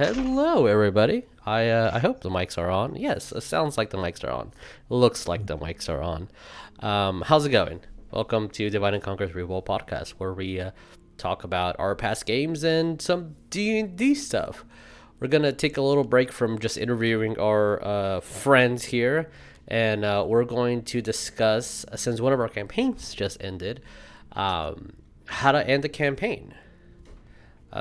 Hello, everybody. I hope the mics are on. Yes, it sounds like the mics are on. Looks like the mics are on. How's it going? Welcome to Divide and Conquer's ReRoll podcast, where we talk about our past games and some D&D stuff. We're gonna take a little break from just interviewing our friends here, and we're going to discuss, since one of our campaigns just ended, how to end the campaign.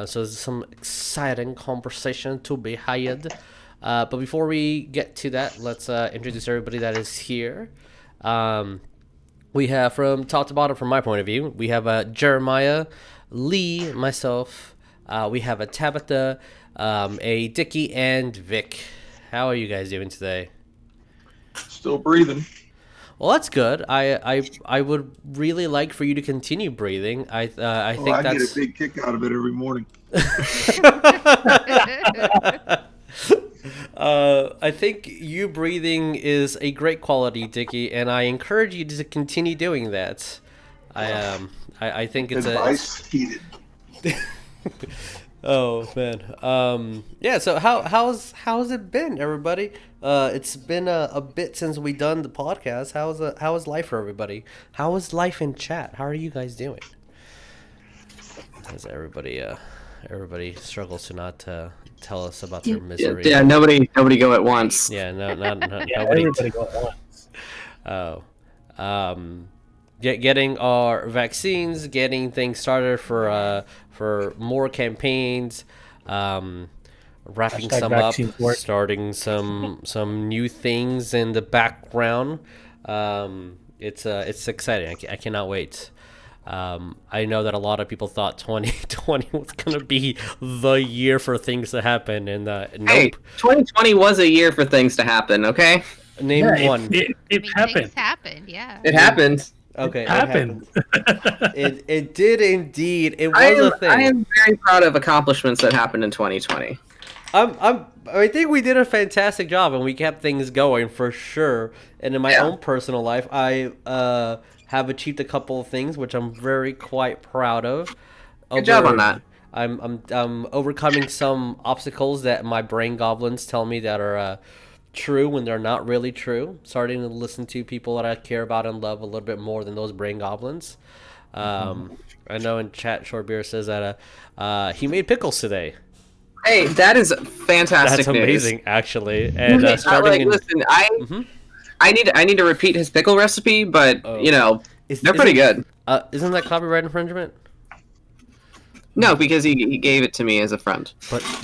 So there's some exciting conversation to be had. But before we get to that, let's introduce everybody that is here. We have, from top to bottom, from my point of view, we have Jeremiah, Lee, myself. We have a Tabitha, a Dickie, and Vic. How are you guys doing today? Still breathing. Well, that's good. I would really like for you to continue breathing. I think I that's... get a big kick out of it every morning. I think you breathing is a great quality, Dickie, and I encourage you to continue doing that. I think it's advice heated. Oh man. Yeah. So how's it been, everybody? It's been a bit since we done the podcast. How is life for everybody? How is life in chat? How are you guys doing? As everybody struggles to not tell us about their misery. Yeah, nobody go at once. Yeah, not Yeah, nobody. everybody go at once. Oh, getting our vaccines, getting things started for more campaigns, wrapping Hashtag some up, vaccines work. starting some new things in the background. It's exciting. I cannot wait. I know that a lot of people thought 2020 was gonna be the year for things to happen, and Hey, nope. 2020 was a year for things to happen, okay? Name Yeah, one. it happened. Things happened, yeah. It happened. Okay, It happened. It did indeed. It was I a thing. am very proud of accomplishments that happened in 2020. I think we did a fantastic job, and we kept things going for sure. And in my Yeah. own personal life, I have achieved a couple of things which I'm very quite proud of. Good job on that. I'm overcoming some obstacles that my brain goblins tell me that are true when they're not really true. Starting to listen to people that I care about and love a little bit more than those brain goblins. I know in chat, Short Beer says that he made pickles today. Hey, that is fantastic That's news. amazing, actually. And Like, listen, I need to repeat his pickle recipe, but they're pretty good. Isn't that copyright infringement? No, because he gave it to me as a friend.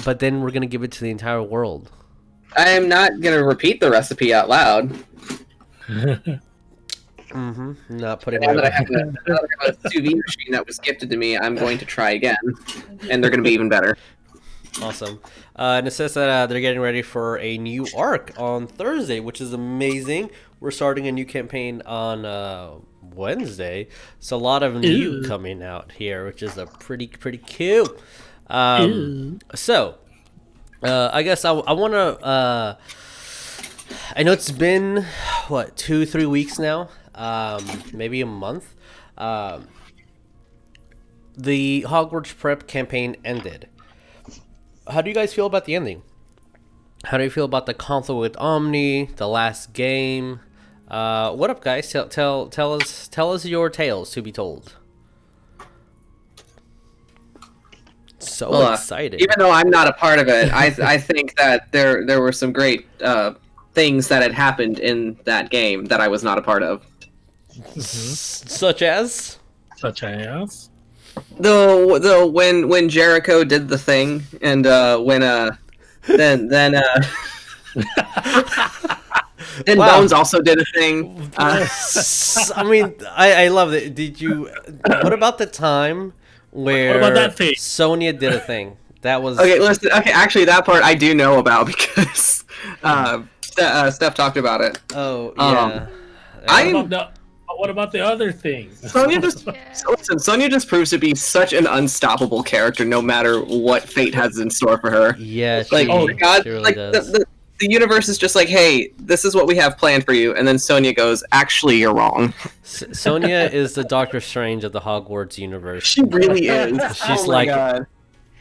But then we're gonna give it to the entire world. I am not gonna repeat the recipe out loud. Not putting Now that I my... have a sous vide machine that was gifted to me, I'm going to try again, and they're going to be even better. Awesome. And it says that they're getting ready for a new arc on Thursday, which is amazing. We're starting a new campaign on Wednesday, so a lot of new coming out here, which is a pretty cool. So, I guess I want to. I know it's been 2-3 weeks now, maybe a month. The Hogwarts Prep campaign ended. How do you guys feel about the ending? How do you feel about the conflict with Omni, the last game? What up, guys? Tell us your tales to be told. So excited. Even though I'm not a part of it, I think that there were some great things that had happened in that game that I was not a part of. Such as? The when Jericho did the thing, and then Wow. Bones also did a thing. I mean, I love it. Did you? What about the time where What about that thing? Sonya did a thing? That was Okay, listen. Okay, actually, that part I do know about because Steph talked about it. Oh yeah. What about the other things? Sonya just listen. Sonya just proves to be such an unstoppable character, no matter what fate has in store for her. Yeah. Like, she, God, she really like does. the universe is just like, hey, this is what we have planned for you, and then Sonya goes, actually, you're wrong. Sonya is the Doctor Strange of the Hogwarts universe. She really is. She's Oh my like, God.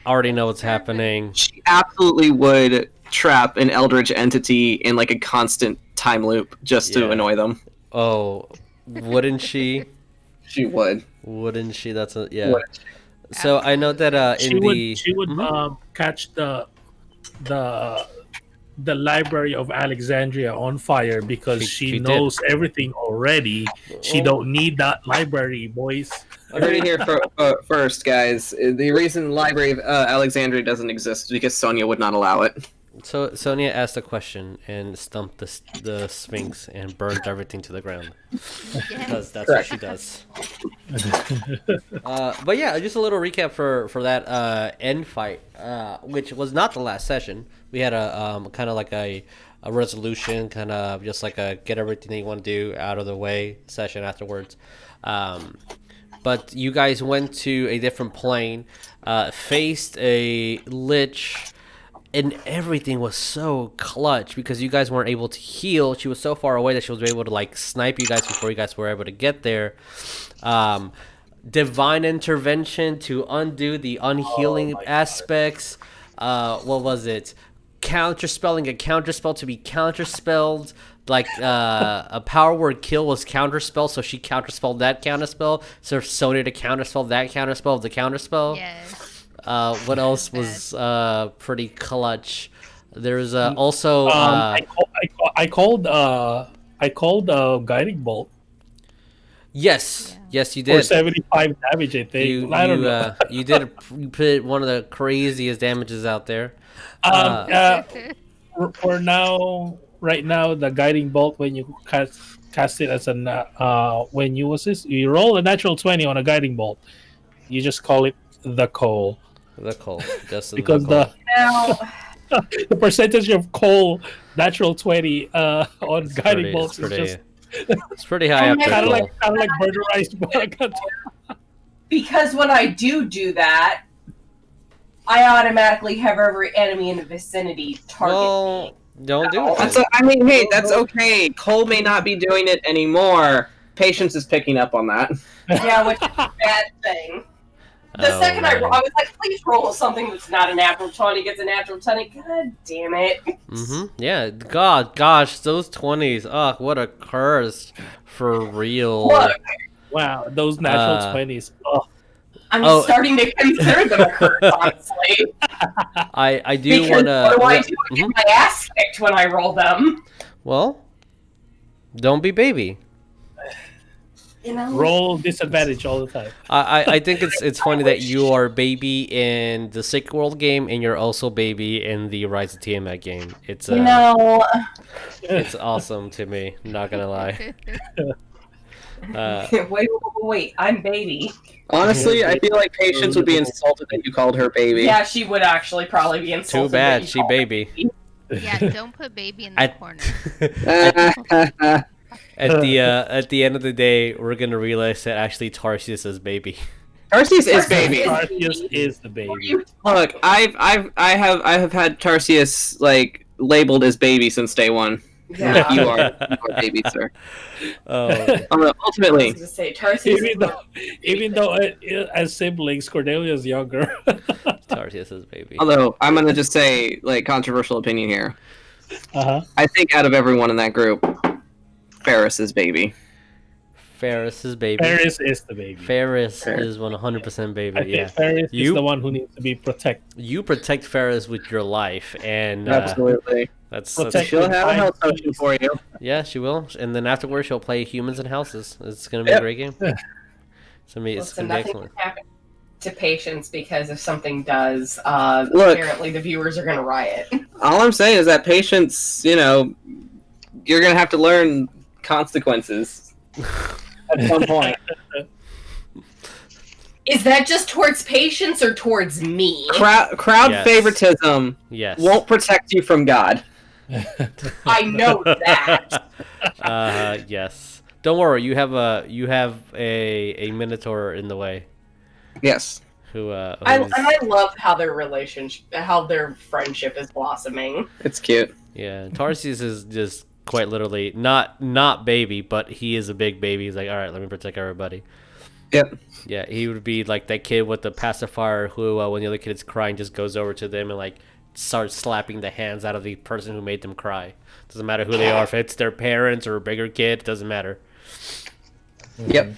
already know what's happening. She absolutely would trap an eldritch entity in like a constant time loop just to Yeah. annoy them. Oh, wouldn't she? She would. Wouldn't she? That's a yeah. Wouldn't So I know that in the She would catch the the Library of Alexandria on fire because She she did. knows everything already. She don't need that library, boys. You heard it here first, guys. The reason Library of Alexandria doesn't exist is because Sonia would not allow it. So Sonia asked a question and stumped the Sphinx and burned everything to the ground because that's what she does. But yeah, just a little recap for that end fight, which was not the last session. We had a kind of like a resolution, kind of just like a get everything that you want to do out of the way session afterwards. But you guys went to a different plane, faced a lich. And everything was so clutch because you guys weren't able to heal. She was so far away that she was able to like snipe you guys before you guys were able to get there. Divine intervention to undo the unhealing aspects. What was it? Counterspelling a counterspell to be counterspelled. Like a power word kill was counterspell, so she counterspelled that counterspell. So Sonya to counterspell that counterspell of the counterspell. Yes. What else was pretty clutch? There's also I called guiding bolt yes, you for did. 75 damage. I think. I don't know. You did put one of the craziest damages out there. For now, right now, the guiding bolt when you cast it as when you you roll a natural 20 on a guiding bolt, you just call it the coal. The coal, just Because the Now, the percentage of coal natural 20 on guiding bolts is just it's pretty high up there. kind Coal. of like murderized bug. because when I do that, I automatically have every enemy in the vicinity target me. Well, don't do it. That's I mean, hey, that's okay. Cole may not be doing it anymore. Patience is picking up on that. Yeah, which is a bad thing. The second I was like, please roll something that's not a natural 20, gets a natural 20. God damn it. Yeah, gosh, those 20s. Oh, what a curse for real. Look, Wow, those natural 20s. Oh, I'm starting to consider them a curse, honestly. I do Because want to. what do I do? I get my ass kicked when I roll them. Well, don't be baby. You know? roll disadvantage all the time. I think it's funny that you are baby in the Sick World game and you're also baby in the Rise of Tiamat game. It's You know, it's awesome to me. Not gonna lie. wait, I'm baby. Honestly, I feel like Patience would be insulted that you called her baby. Yeah, she would actually probably be insulted. Too bad that you she called her baby. Yeah, don't put baby in the corner. At the end of the day, we're gonna realize that actually Tarsius is baby. Tarsius is baby. Tarsius is the baby. Look, I have had Tarsius like labeled as baby since day one. Yeah. You are baby, sir. Oh, Ultimately, To say, Tarsius Even though as siblings, Cordelia's younger. Tarsius is baby. although I'm gonna just say like controversial opinion here. Uh-huh. I think out of everyone in that group, Ferris is baby. Ferris is baby. Ferris is the baby. Ferris is 100% baby. I think Yeah. Ferris You- is the one who needs to be protected. You protect Ferris with your life, and Absolutely. that's Protect- She'll have a health potion for you. yeah, she will. And then afterwards, she'll play Humans and Houses. It's gonna be a Yep. great game. It's gonna be Listen, excellent. nothing can happen to Patience because if something does, Look. apparently the viewers are going to riot. All I'm saying is that Patience, you're gonna have to learn consequences at some point. Is that just towards Patience or towards me? Crowd Yes. favoritism Yes. won't protect you from God. I know that. Yes. Don't worry. You have a Minotaur in the way. Yes. Who? And who's- I love how their relationship, how their friendship is blossoming. It's cute. Yeah. Tarsius is just quite literally, not baby, but he is a big baby. He's like, all right, let me protect everybody. Yep. Yeah, he would be like that kid with the pacifier who, when the other kid is crying, just goes over to them and like starts slapping the hands out of the person who made them cry. Doesn't matter who they are, if it's their parents or a bigger kid, it doesn't matter. Yep.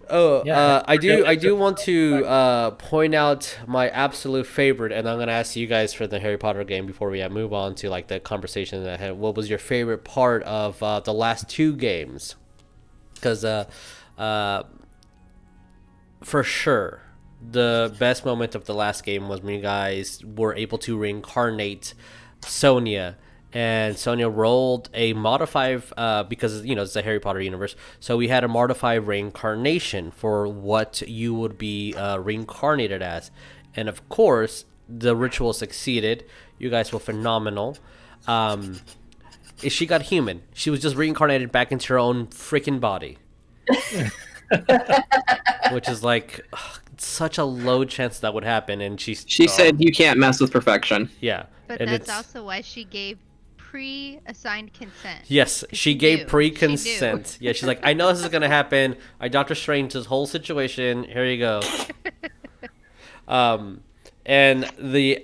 Oh, Yeah. I do want to point out my absolute favorite, and I'm gonna ask you guys for the Harry Potter game before we move on to like the conversation that I had. What was your favorite part of the last two games? Because for sure, the best moment of the last game was when you guys were able to reincarnate Sonia. And Sonia rolled a modified, because, it's the Harry Potter universe. So we had a modified reincarnation for what you would be reincarnated as. And of course, the ritual succeeded. You guys were phenomenal. She got human. She was just reincarnated back into her own freaking body. Which is like such a low chance that would happen. And she said you can't mess with perfection. Yeah. But and that's also why she gave pre-assigned consent. Yes, she gave knew. pre-consent. Yeah, she's like, I know this is gonna happen. I Doctor Strange this whole situation. Here you go. And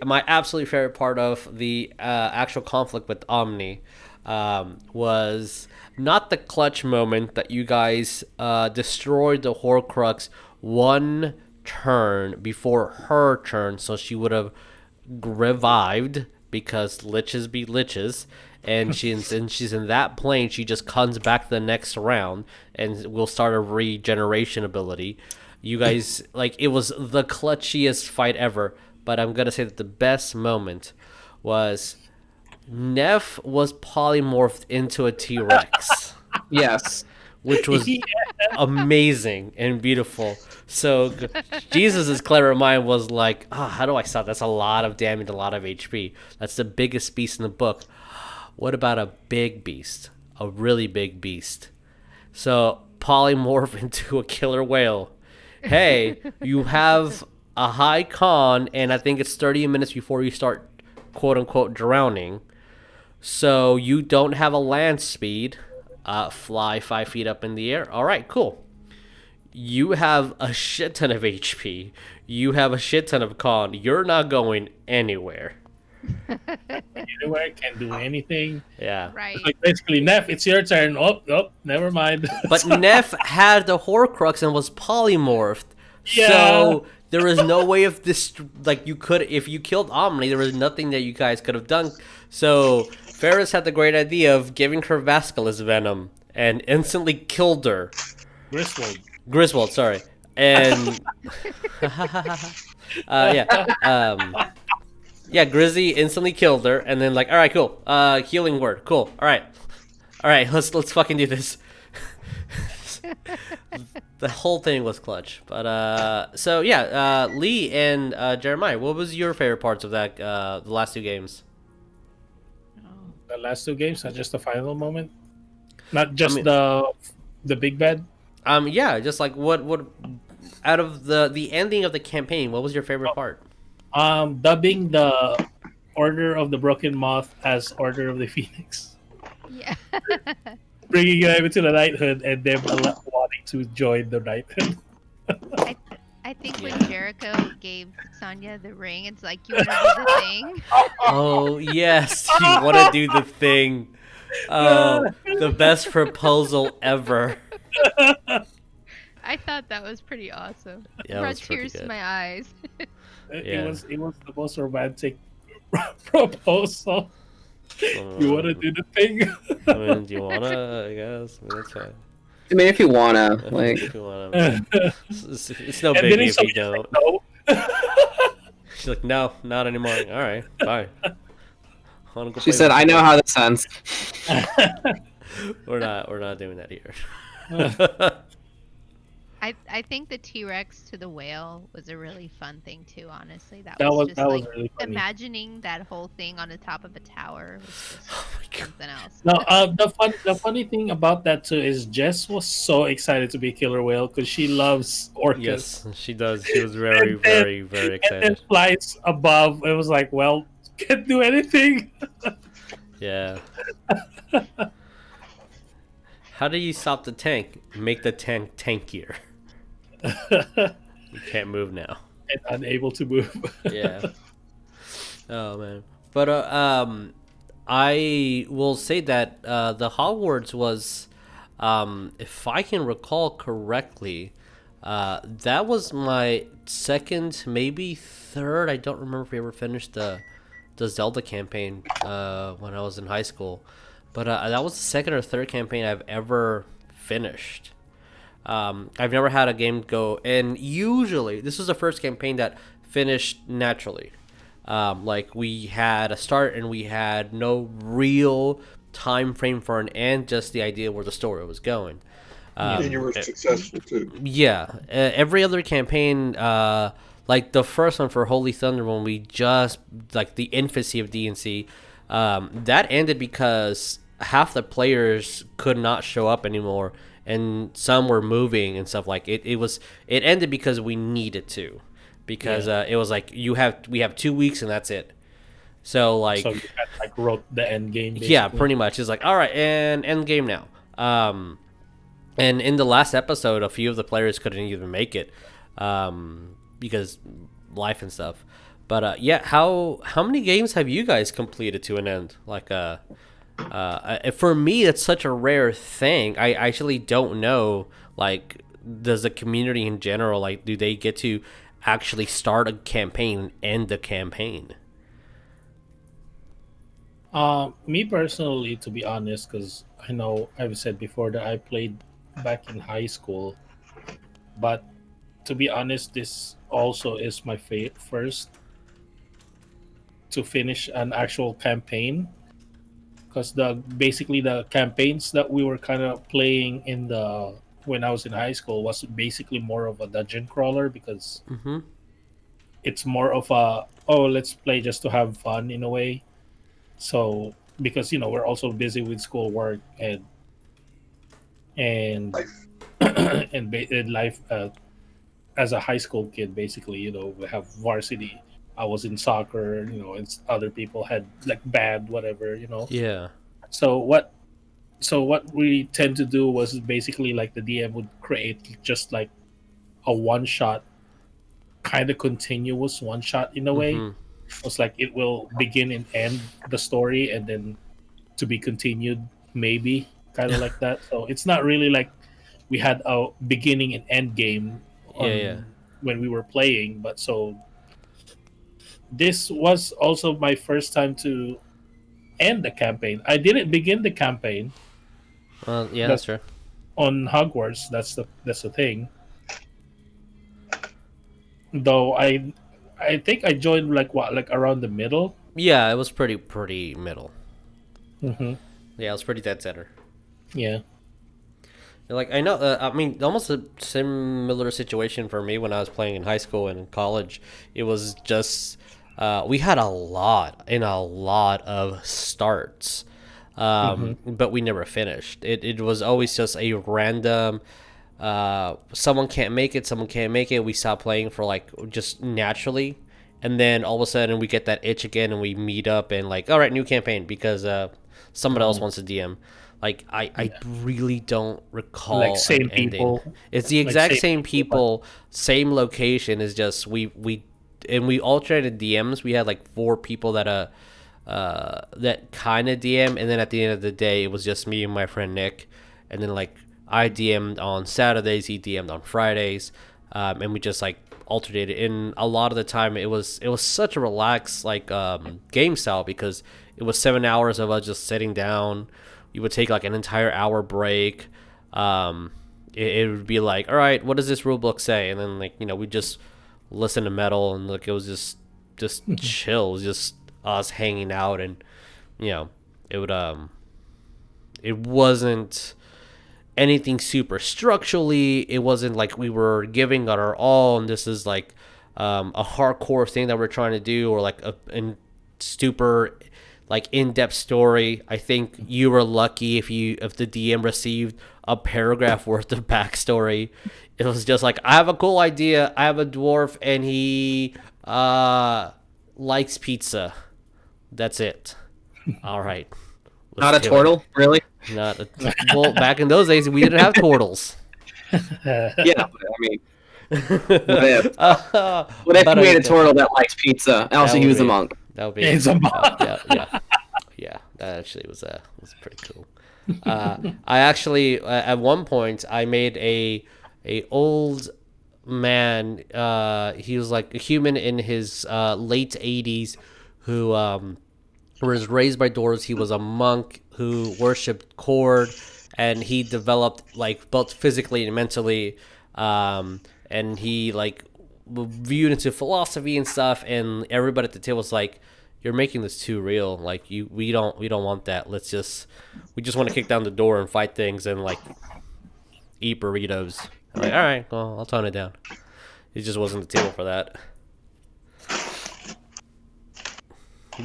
my absolute favorite part of the actual conflict with Omni was not the clutch moment that you guys destroyed the Horcrux one turn before her turn, so she would have revived. Because liches be liches, and she's in that plane. She just comes back the next round, and we'll start a regeneration ability. You guys, like, it was the clutchiest fight ever. But I'm gonna say that the best moment was Neff was polymorphed into a T-Rex. Yes. Which was amazing and beautiful. So Jesus' clever mind was like, how do I stop? That's a lot of damage, a lot of HP. That's the biggest beast in the book. What about a big beast? A really big beast. So polymorph into a killer whale. Hey, you have a high con, and I think it's 30 minutes before you start, quote-unquote, drowning. So you don't have a land speed. Fly 5 feet up in the air. All right, cool. You have a shit ton of HP. You have a shit ton of con. You're not going anywhere. Anywhere, can't do anything. Yeah. Right. Like basically, Neff, it's your turn. Oh, never mind. But Neff had the Horcrux and was polymorphed. Yeah. So there was no way of this. Like, you could, if you killed Omni, there was nothing that you guys could have done. So Ferris had the great idea of giving her Vasculus venom and instantly killed her. Griswold, sorry. And Grizzy instantly killed her, and then like, all right, cool. Healing word, cool. All right, let's fucking do this. The whole thing was clutch. But Lee and Jeremiah, what was your favorite parts of that the last two games? The last two games are just the final moment, not just the big bad. Just like what out of the ending of the campaign, what was your favorite part? Dubbing the Order of the Broken Moth as Order of the Phoenix. Yeah. Bringing them into the knighthood and them wanting to join the knighthood. I think when Jericho gave Sonya the ring, it's like, you want to do the thing? Oh, yes. You want to do the thing. The best proposal ever. I thought that was pretty awesome. Yeah, Brought tears to my eyes. Yeah. It was the most romantic proposal. You want to do the thing? I mean, do you want to? I guess. I mean, that's fine. I mean, if you wanna, like, If you wanna. It's no And then biggie he's if you like, don't. no. She's like, no, not anymore. All right, bye. Wanna go she play said, with "I you? know how this ends." We're not doing that here. I think the T-Rex to the whale was a really fun thing too, honestly. That That was was just that like was really funny. imagining that whole thing on the top of a tower was just Oh my God. something else. No, the funny thing about that too is Jess was so excited to be Killer Whale because she loves orcas. Yes, she does. She was very, And then- very, very And then excited. flies above. It was like, well, can't do anything. Yeah. How do you stop the tank? Make the tank tankier. You can't move now. And unable to move. Yeah. Oh man. But I will say that the Hogwarts was, if I can recall correctly, that was my second, maybe third. I don't remember if we ever finished the Zelda campaign when I was in high school, but that was the second or third campaign I've ever finished. I've never had a game go, and usually this was the first campaign that finished naturally. Like we had a start and we had no real time frame for an end, just the idea where the story was going. And you were successful too. Yeah, every other campaign, like the first one for Holy Thunder, when we just like the infancy of DNC, that ended because half the players could not show up anymore, and some were moving and stuff. Like it ended because we needed to, because it was like we have 2 weeks and that's it. So like, So you had, like, wrote the end game. Basically. yeah, pretty much. It's like, all right, and end game now. And in the last episode, a few of the players couldn't even make it, because life and stuff. But yeah, how many games have you guys completed to an end? Like, for me, it's such a rare thing. I actually don't know. Like, does the community in general, like, do they get to actually start a campaign and end the campaign? Me personally, to be honest, because I know I've said before that I played back in high school, but to be honest, this also is my first to finish an actual campaign, because basically the campaigns that we were kind of playing when I was in high school was basically more of a dungeon crawler, because it's more of let's play just to have fun in a way. So because we're also busy with schoolwork and Life. and life, as a high school kid, basically, we have varsity. I was in soccer, and other people had like band, whatever. Yeah. So what we tend to do was basically like the DM would create just like a one shot, kind of continuous one shot in a way. It's like it will begin and end the story, and then to be continued, maybe kind of like that. So it's not really like we had a beginning and end game when we were playing. But so this was also my first time to end the campaign. I didn't begin the campaign. Well, yeah, that's true. On Hogwarts, that's the thing. Though I think I joined like around the middle. Yeah, it was pretty middle. Mm-hmm. Yeah, it was pretty dead center. Yeah. Like, I know, I mean, almost a similar situation for me when I was playing in high school and in college. It was just, we had a lot of starts, but we never finished. It was always just a random, someone can't make it, we stop playing for like just naturally. And then all of a sudden we get that itch again and we meet up and like, all right, new campaign because someone else wants to DM. Like, I really don't recall Like same an ending. people. It's the exact same people, same location. Is just we alternated DMs. We had like 4 people that kind of DM, and then at the end of the day, it was just me and my friend Nick. And then like I DM'd on Saturdays, he DM'd on Fridays, and we just like alternated. And a lot of the time, it was such a relaxed like game style because it was 7 hours of us just sitting down. You would take like an entire hour break. It would be like, all right, what does this rule book say? And then like, we just listen to metal and like it was just chill. It was just us hanging out and it wasn't anything super structurally. It wasn't like we were giving it our all and this is like a hardcore thing that we're trying to do or like a super like in-depth story. I think you were lucky if the DM received a paragraph worth of backstory. It was just like, I have a cool idea. I have a dwarf and he likes pizza. That's it. All right. Not a turtle, really? Well, back in those days, we didn't have turtles. Yeah, I mean, what if? What if But you made a turtle that likes pizza? And also, he was a monk. That would be. It's a monk. Yeah. That actually was pretty cool. I actually at one point I made a old man. He was like a human in his late 80s who was raised by dwarves. He was a monk who worshipped cord, and he developed like both physically and mentally. And he like viewed into philosophy and stuff. And everybody at the table was like, "You're making this too real. Like we don't want that. We just want to kick down the door and fight things and like eat burritos." I'm like, all right, well, I'll tone it down. It just wasn't the table for that.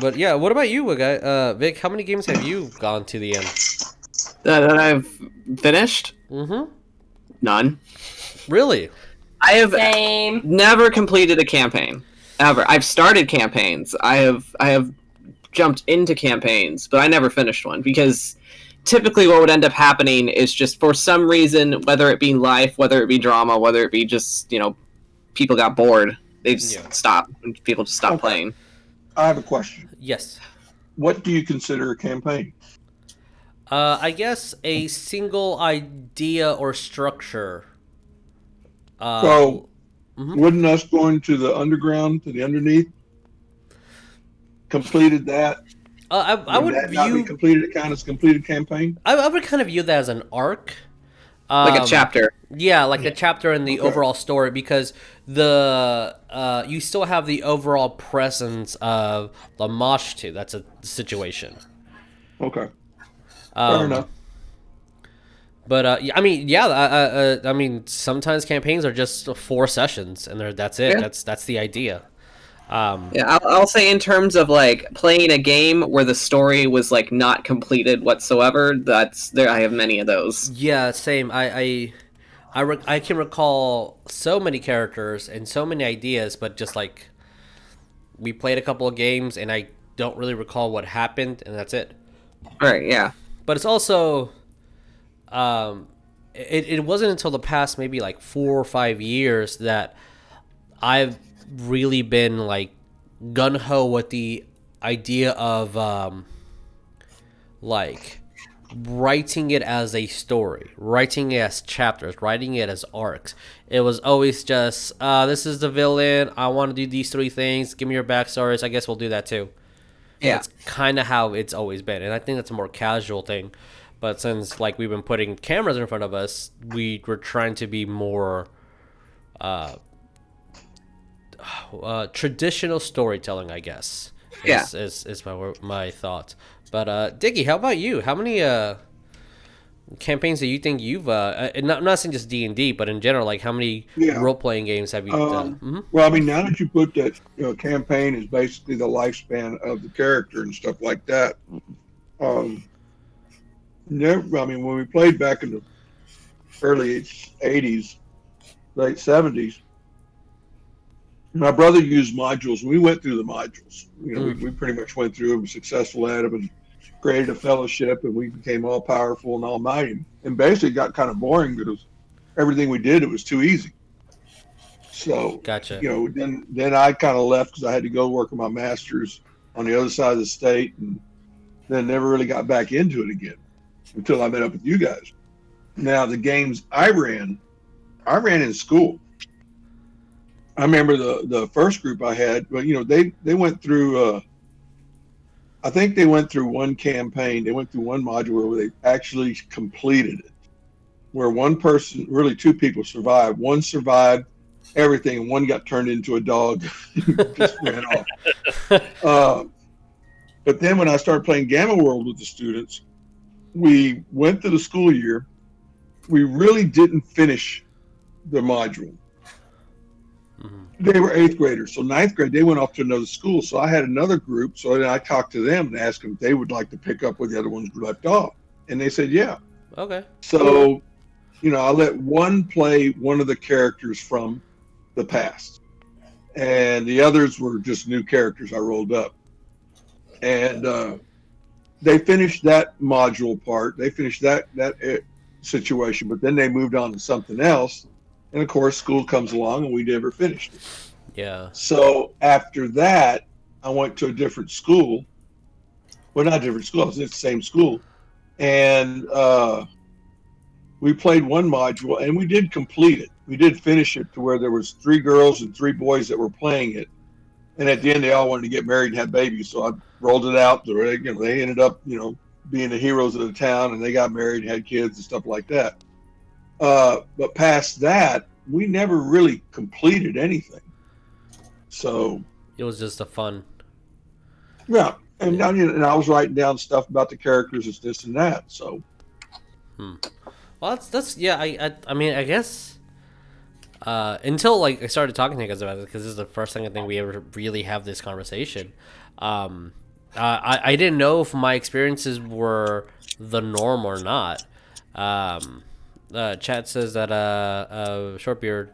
But yeah, what about you, Vic? How many games have you gone to the end? That I've finished? Mm-hmm. None. Really? I have Same. never completed a campaign ever. I've started campaigns. I have jumped into campaigns, but I never finished one because typically what would end up happening is just for some reason, whether it be life, whether it be drama, whether it be just people got bored, they just stop. People just stop playing. I have a question. Yes. What do you consider a campaign? I guess a single idea or structure. Wouldn't us going to the underground, to the underneath, completed that? I would that view not be completed campaign. I would kind of view that as an arc, Like a chapter. Yeah, like a chapter in the overall story, because you still have the overall presence of the mosh too. That's a situation. Okay. Fair enough. But I mean, sometimes campaigns are just 4 sessions, and that's it. Yeah. That's the idea. I'll say in terms of like playing a game where the story was like not completed whatsoever. I have many of those. Yeah, same. I can recall so many characters and so many ideas, but just like we played a couple of games, and I don't really recall what happened, and that's it. All right. Yeah. But it's also, it wasn't until the past maybe like 4 or 5 years that I've really been like gung-ho with the idea of like writing it as a story, writing it as chapters, writing it as arcs. It was always just, this is the villain, I want to do these 3 things, give me your backstories, I guess we'll do that too. Yeah. That's kind of how it's always been, and I think that's a more casual thing. But since like we've been putting cameras in front of us, we were trying to be more traditional storytelling, I guess. Is my thought. But Diggy, how about you? How many campaigns do you think you've not saying just D&D, but in general, like how many role-playing games have you done? Mm-hmm. Well, I mean, now that you put that campaign is basically the lifespan of the character and stuff like that. When we played back in the early 80s, late 70s, my brother used modules, and we went through the modules. We pretty much went through them, were successful at them, and created a fellowship, and we became all powerful and almighty. And basically, it got kind of boring because everything we did, it was too easy. So, gotcha. Then I kind of left because I had to go work on my master's on the other side of the state, and then never really got back into it again until I met up with you guys. Now, the games I ran in school. I remember the first group I had, but they went through. I think they went through one campaign. They went through one module where they actually completed it, where one person, really 2 people survived. One survived everything, and one got turned into a dog, just ran off. But then when I started playing Gamma World with the students, we went through the school year. We really didn't finish the module. They were 8th graders. So 9th grade, they went off to another school. So I had another group. So then I talked to them and asked them if they would like to pick up where the other ones left off. And they said, yeah. Okay. So, I let one play one of the characters from the past. And the others were just new characters I rolled up. And they finished that module part. They finished that situation, but then they moved on to something else. And of course, school comes along, and we never finished it. Yeah. So after that, I went to a different school. Well, not a different school. I was at the same school, and we played one module, and we did complete it. We did finish it to where there was 3 girls and 3 boys that were playing it. And at the end, they all wanted to get married and have babies. So I rolled it out. They ended up, being the heroes of the town, and they got married, and had kids, and stuff like that. But past that, we never really completed anything. So It was just a fun. yeah, and I was writing down stuff about the characters, and this and that. So. Well, that's yeah. I mean, I guess until like I started talking to you guys about it, because this is the first thing I think we ever really have this conversation. I didn't know if my experiences were the norm or not. Chat says that Shortbeard,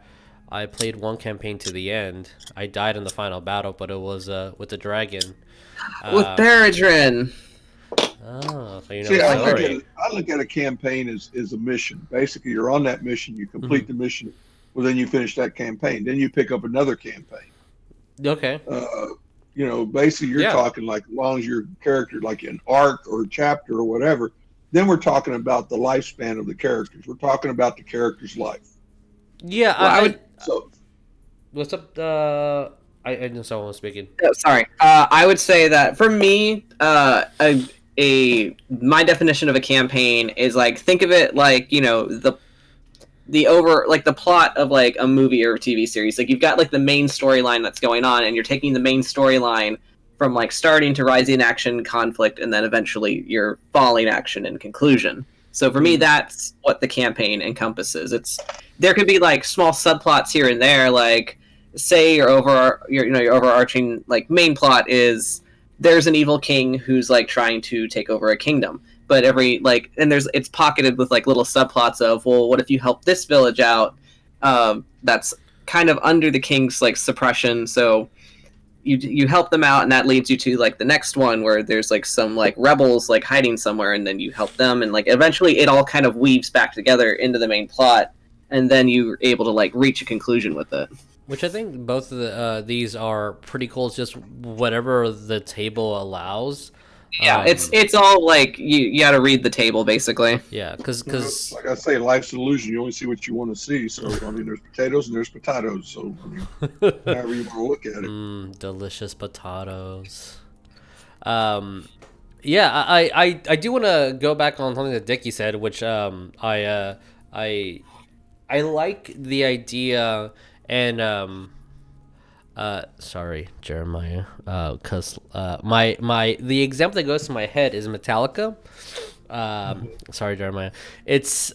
I played one campaign to the end. I died in the final battle, but it was with the dragon. With Peregrine. Oh, so you know See, the I story. look at a campaign as a mission. Basically, you're on that mission, you complete the mission, well, then you finish that campaign. Then you pick up another campaign. Okay. Basically, you're Yeah. talking like, as long as your character, like an arc or a chapter or whatever, then we're talking about the lifespan of the characters. We're talking about the character's life. Yeah, Well, I would- So, What's up? I didn't someone was speaking. Oh, sorry. I would say that for me, my definition of a campaign is like, think of it like, the plot of like a movie or a TV series. Like, you've got like the main storyline that's going on, and you're taking the main storyline from like starting to rising action, conflict, and then eventually your falling action and conclusion. So for me, that's what the campaign encompasses. There could be like small subplots here and there, like say your overarching like main plot is there's an evil king who's like trying to take over a kingdom, but it's pocketed with like little subplots of, well, what if you help this village out that's kind of under the king's like suppression, so you help them out, and that leads you to like the next one where there's like some like rebels like hiding somewhere, and then you help them, and like eventually it all kind of weaves back together into the main plot, and then you're able to like reach a conclusion with it. Which I think both of these are pretty cool. It's just whatever the table allows. Yeah, it's all like you got to read the table basically. Yeah, because like I say, life's an illusion. You only see what you want to see. So I mean, there's potatoes and there's potatoes. So I mean, however you want to look at it. Delicious potatoes. Yeah, I do want to go back on something that Dickie said, which I like the idea, and sorry, Jeremiah, because the example that goes to my head is Metallica. Sorry, Jeremiah. It's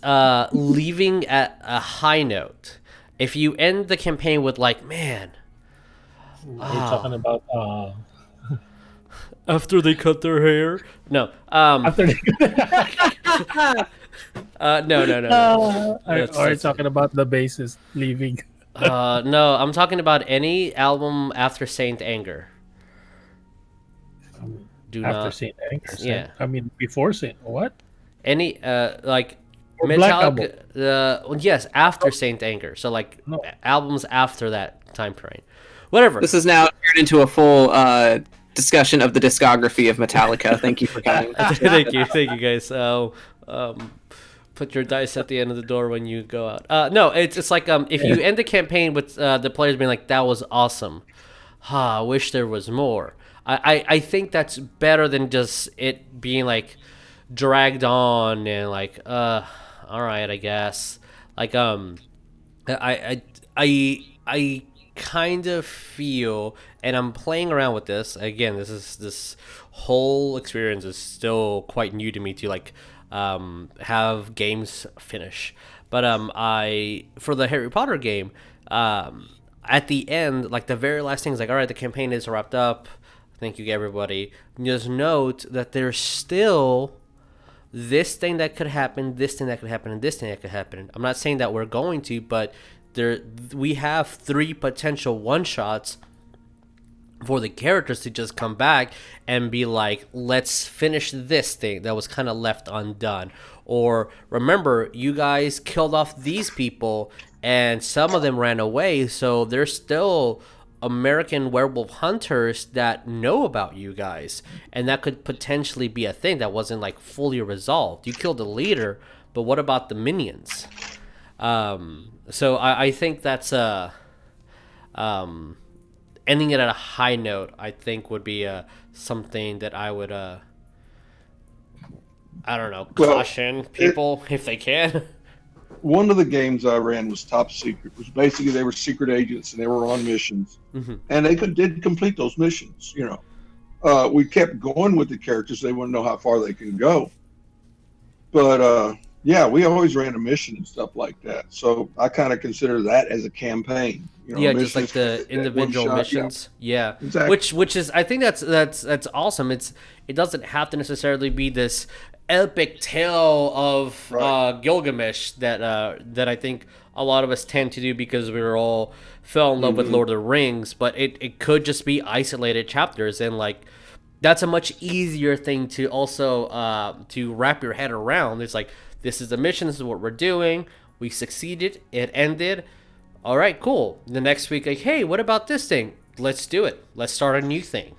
leaving at a high note. If you end the campaign with like, man, We're talking about after they cut their hair. No. after they No. are you talking about the bassist leaving No, I'm talking about any album after Saint Anger. Do after not Saint Anger? Yeah. I mean before Saint what? any like Or Black Metallica. Yes, after Saint Anger. So like No. albums after that time frame. Whatever. This is now turned into a full discussion of the discography of Metallica. Thank you for coming. thank you guys. So put your dice at the end of the door when you go out. No, it's like if you end the campaign with the players being like, that was awesome. I wish there was more. I think that's better than just it being like dragged on and like all right, I guess. Like I kind of feel, and I'm playing around with this again, this whole experience is still quite new to me to like have games finish, but I for the Harry Potter game, at the end, like the very last thing is like, all right, the campaign is wrapped up, thank you everybody, just note that there's still this thing that could happen, this thing that could happen, and this thing that could happen. I'm not saying that we're going to, but we have 3 potential one-shots for the characters to just come back and be like, let's finish this thing that was kind of left undone. Or remember, you guys killed off these people and some of them ran away, so there's still American werewolf hunters that know about you guys, and that could potentially be a thing that wasn't like fully resolved. You killed the leader, but what about the minions? So I think that's ending it at a high note, I think, would be something that I would, I don't know, caution people if they can. One of the games I ran was Top Secret. It was basically they were secret agents and they were on missions, and they did complete those missions. We kept going with the characters. They wouldn't know how far they can go, but yeah, we always ran a mission and stuff like that. So I kind of consider that as a campaign. Yeah, just like the individual missions. Yeah. Exactly. Which is, I think that's awesome. It doesn't have to necessarily be this epic tale of Gilgamesh that I think a lot of us tend to do because we were all fell in love with Lord of the Rings. But it could just be isolated chapters, and like that's a much easier thing to also to wrap your head around. It's like, this is the mission. This is what we're doing. We succeeded. It ended. All right, cool. The next week, like, hey, what about this thing? Let's do it. Let's start a new thing.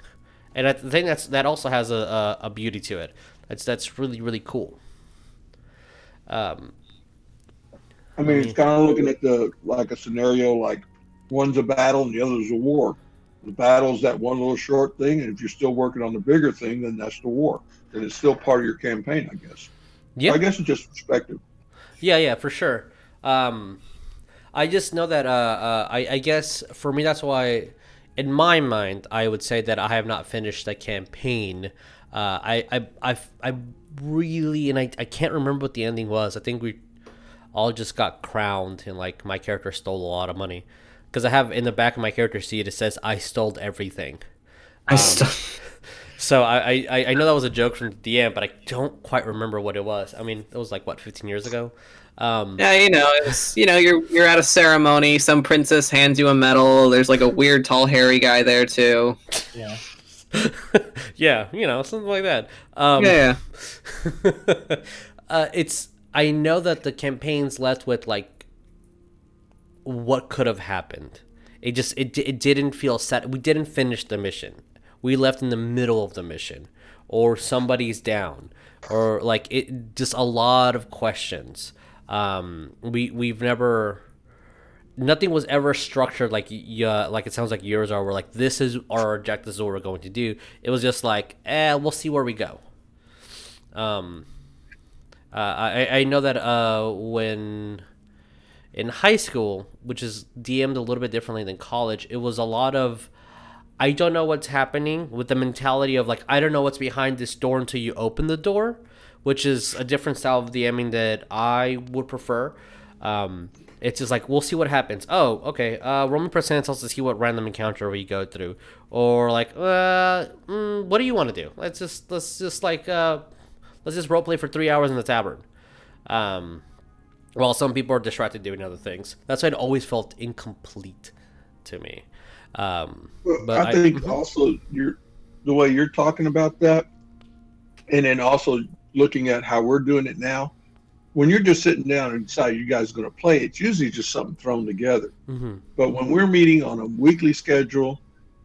And I think that also has a beauty to it. That's really, really cool. I mean, it's kind of looking at like a scenario like one's a battle and the other's a war. The battle's that one little short thing, and if you're still working on the bigger thing, then that's the war. And it's still part of your campaign, I guess. Yeah. I guess it's just perspective. Yeah, for sure. I just know that I guess for me that's why, in my mind, I would say that I have not finished the campaign. I really, and I can't remember what the ending was. I think we all just got crowned, and like my character stole a lot of money, because I have in the back of my character sheet it says I stole everything. So I know that was a joke from the DM, but I don't quite remember what it was. I mean, it was like, what, 15 years ago? Yeah, it's you're at a ceremony. Some princess hands you a medal. There's like a weird, tall, hairy guy there too. Yeah. Yeah, something like that. Yeah. I know that the campaign's left with like what could have happened. It didn't feel set. We didn't finish the mission. We left in the middle of the mission, or somebody's down, or like it. Just a lot of questions. We've never. Nothing was ever structured like it sounds like yours are. Where like, this is our objective, this is what we're going to do. It was just like, we'll see where we go. I know that when in high school, which is DM'd a little bit differently than college, it was a lot of, I don't know what's happening, with the mentality of like, I don't know what's behind this door until you open the door, which is a different style of DMing that I would prefer. It's just like, we'll see what happens. Oh, okay. Roll me percentiles to see what random encounter we go through, or like, what do you want to do? Let's just roleplay for 3 hours in the tavern. While some people are distracted doing other things. That's why it always felt incomplete to me. But I think also the way you're talking about that, and then also looking at how we're doing it now, when you're just sitting down and decide you guys are going to play, it's usually just something thrown together. But when we're meeting on a weekly schedule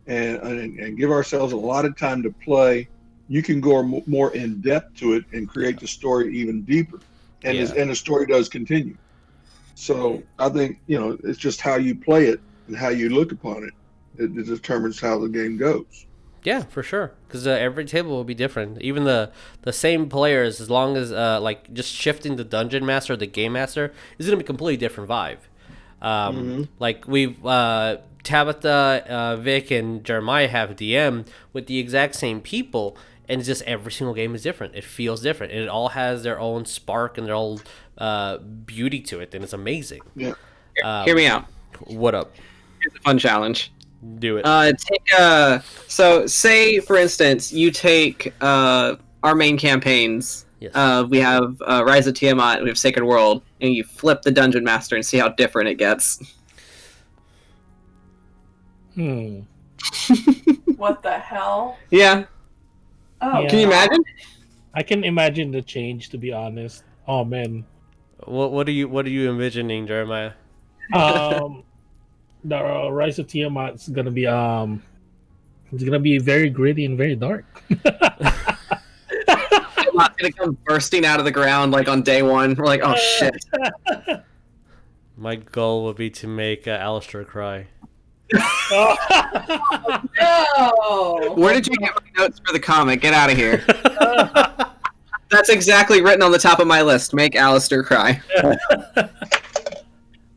and give ourselves a lot of time to play, you can go more in depth to it and create the story even deeper, and the story does continue. So I think it's just how you play it and how you look upon it. It determines how the game goes. Yeah, for sure. Because every table will be different. Even the same players, as long as like just shifting the dungeon master, the game master, is going to be a completely different vibe. Like we've Tabitha, Vic, and Jeremiah have DM with the exact same people, and it's just every single game is different. It feels different, and it all has their own spark and their own beauty to it, and it's amazing. Yeah. Hear me out. What up? Here's a fun challenge. Do it. So say for instance you take our main campaigns. Yes. We have Rise of Tiamat, we have Sacred World, and you flip the Dungeon Master and see how different it gets. What the hell? Yeah. Oh, Yeah. Can you imagine? I can imagine the change, to be honest. Oh man. What are you envisioning, Jeremiah? Um, the Rise of Tiamat is gonna be it's gonna be very gritty and very dark. I'm not gonna come bursting out of the ground like on day one. We're like, oh shit. My goal would be to make Alistair cry. No. Where did you get my notes for the comic? Get out of here. That's exactly written on the top of my list. Make Alistair cry.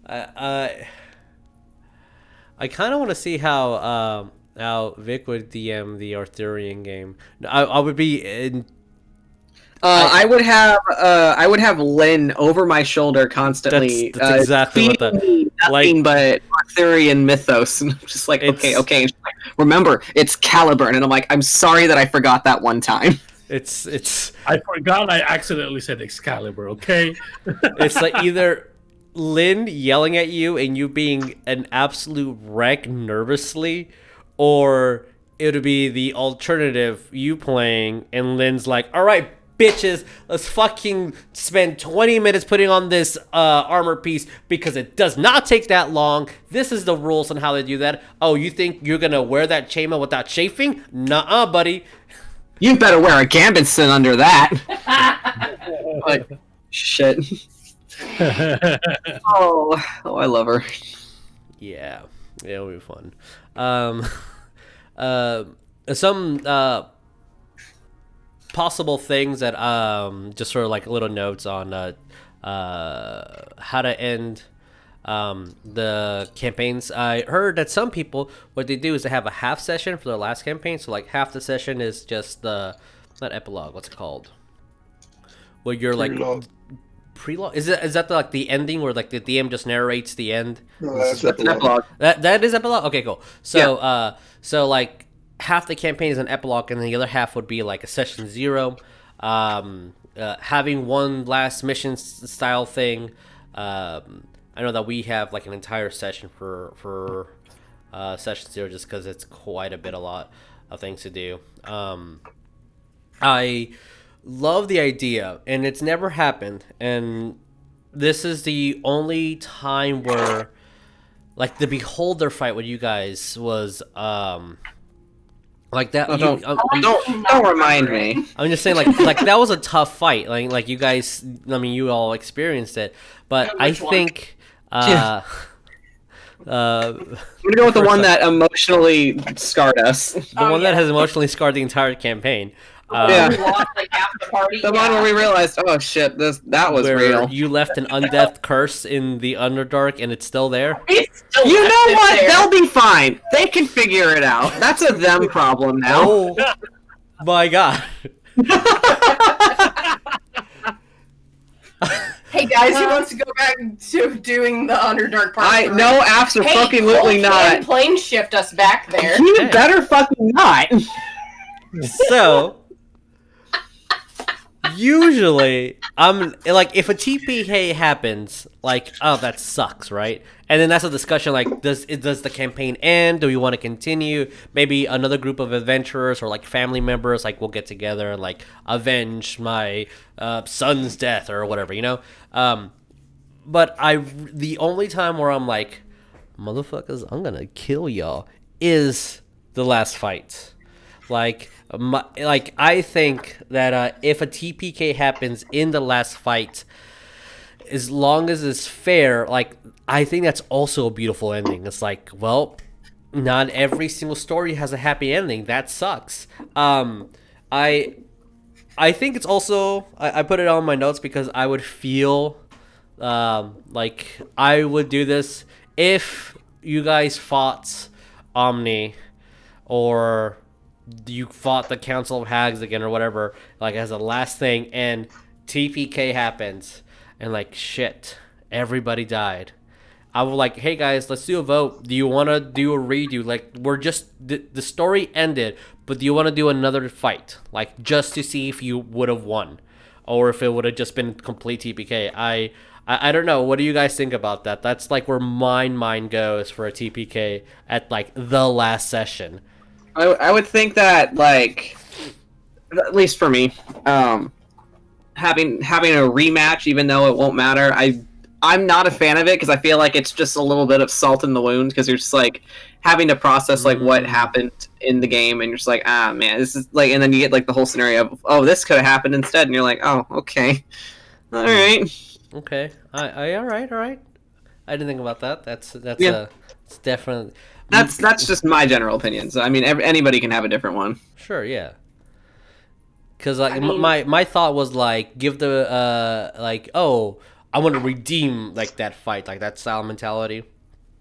I kind of want to see how Vic would DM the Arthurian game. I would be in. I would have Lynn over my shoulder constantly. That's exactly what feeding me nothing but Arthurian mythos. And I'm just like, okay. And she's like, remember, it's Caliburn, and I'm like, I'm sorry that I forgot that one time. It's. I forgot I accidentally said Excalibur. Okay. It's like either Lynn yelling at you and you being an absolute wreck nervously, or it would be the alternative, you playing and Lynn's like, all right, bitches, let's fucking spend 20 minutes putting on this armor piece because it does not take that long. This is the rules on how to do that. Oh, you think you're gonna wear that chainmail without chafing? Nuh-uh, buddy. You better wear a gambitson under that. Like, shit. Oh, I love her. Yeah, it'll be fun. Some possible things that just sort of like little notes on how to end the campaigns. I heard that some people, what they do is they have a half session for their last campaign. So like half the session is just the, not epilogue, what's it called? Where you're Prelogue. like prelogue. Is that like the ending where like the DM just narrates the end? No, that's That's an epilogue. That is epilogue. Okay, cool. So so like half the campaign is an epilogue, and then the other half would be like a session 0, having one last mission style thing. I know that we have like an entire session for session 0 just because it's quite a lot of things to do. I love the idea, and it's never happened, and this is the only time where like the Beholder fight with you guys was like that. Don't remind me. I'm just saying, like that was a tough fight. Like you guys, I mean, you all experienced it, but I think I'm gonna go with the one that emotionally scarred us. the one that has emotionally scarred the entire campaign. Yeah. We lost like half the party. The one where we realized, oh shit, that was where real. you left an undeath curse in the Underdark, and it's still there. It's still You left know it what? there. They'll be fine. They can figure it out. That's a them problem now. Oh my god! Hey guys, who wants to go back to doing the Underdark part? I 3? no, absolutely not. Plane shift us back there. You Hey. better fucking not. So usually I'm like, if a TPK happens, like, oh, that sucks, right? And then that's a discussion like, does the campaign end? Do we want to continue? Maybe another group of adventurers or like family members like will get together and like avenge my son's death or whatever, you know. But the only time where I'm like, motherfuckers, I'm gonna kill y'all is the last fight. Like I think that if a TPK happens in the last fight, as long as it's fair, like I think that's also a beautiful ending. It's like, well, not every single story has a happy ending. That sucks. I think it's also I put it on my notes because I would feel like I would do this if you guys fought Omni or you fought the Council of Hags again or whatever, like as a last thing, and TPK happens and like shit, everybody died. I was like, hey guys, let's do a vote. Do you want to do a redo? Like, we're just the story ended, but do you want to do another fight, like just to see if you would have won, or if it would have just been complete TPK? I don't know. What do you guys think about that? That's like where my mind goes for a TPK at like the last session. I would think that, like, at least for me, having a rematch, even though it won't matter, I'm not a fan of it because I feel like it's just a little bit of salt in the wound because you're just like having to process like what happened in the game, and you're just like, ah, man, this is like, and then you get like the whole scenario of, oh, this could have happened instead, and you're like, oh, okay, all right, Okay. All right. I didn't think about that. That's Yeah. it's definitely that's just my general opinion. So I mean, anybody can have a different one. sure, yeah. Because like I mean- my thought was like give the like, oh, I want to redeem like that fight, like that style mentality.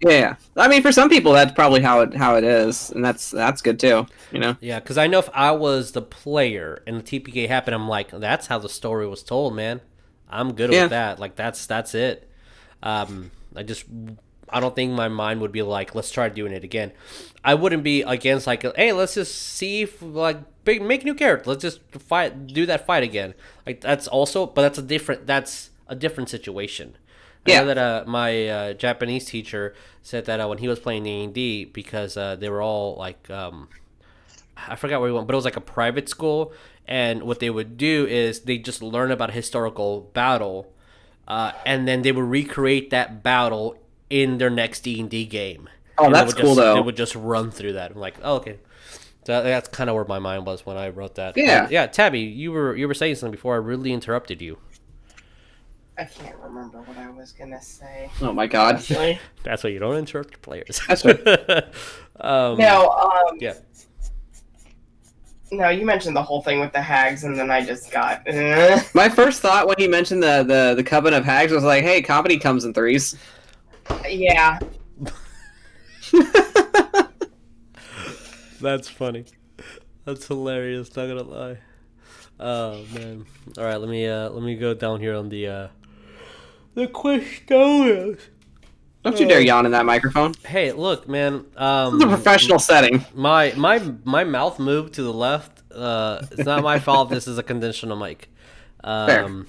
Yeah, I mean, for some people, that's probably how it is, and that's good too. You know. Yeah, because I know if I was the player and the TPK happened, I'm like, that's how the story was told, man. I'm good Yeah. with that. Like that's it. I don't think my mind would be like, let's try doing it again. I wouldn't be against like, hey, let's just see if like make new character. Let's just do that fight again. Like that's a different situation. I Yeah. know that my Japanese teacher said that when he was playing D&D, because they were all like, I forgot where he went, but it was like a private school, and what they would do is they just learn about a historical battle, and then they would recreate that battle in their next D&D game. Oh, And they that's would cool just, though. They would just run through that. I'm like, oh, okay. So that's kind of where my mind was when I wrote that. Yeah. Yeah, Tabby, you were saying something before I really interrupted you. I can't remember what I was gonna say. Oh my god. Honestly. That's why you don't interrupt your players. That's right. No, Yeah. no, you mentioned the whole thing with the hags, and then I just got. My first thought when he mentioned the Coven of Hags was like, hey, comedy comes in threes. Yeah. That's funny. That's hilarious. Not gonna lie. Oh man. All right, let me go down here on the questions. Don't you dare yawn in that microphone. Hey, look, man. This is a professional setting. My mouth moved to the left. It's not my fault. This is a conditional mic. Fair.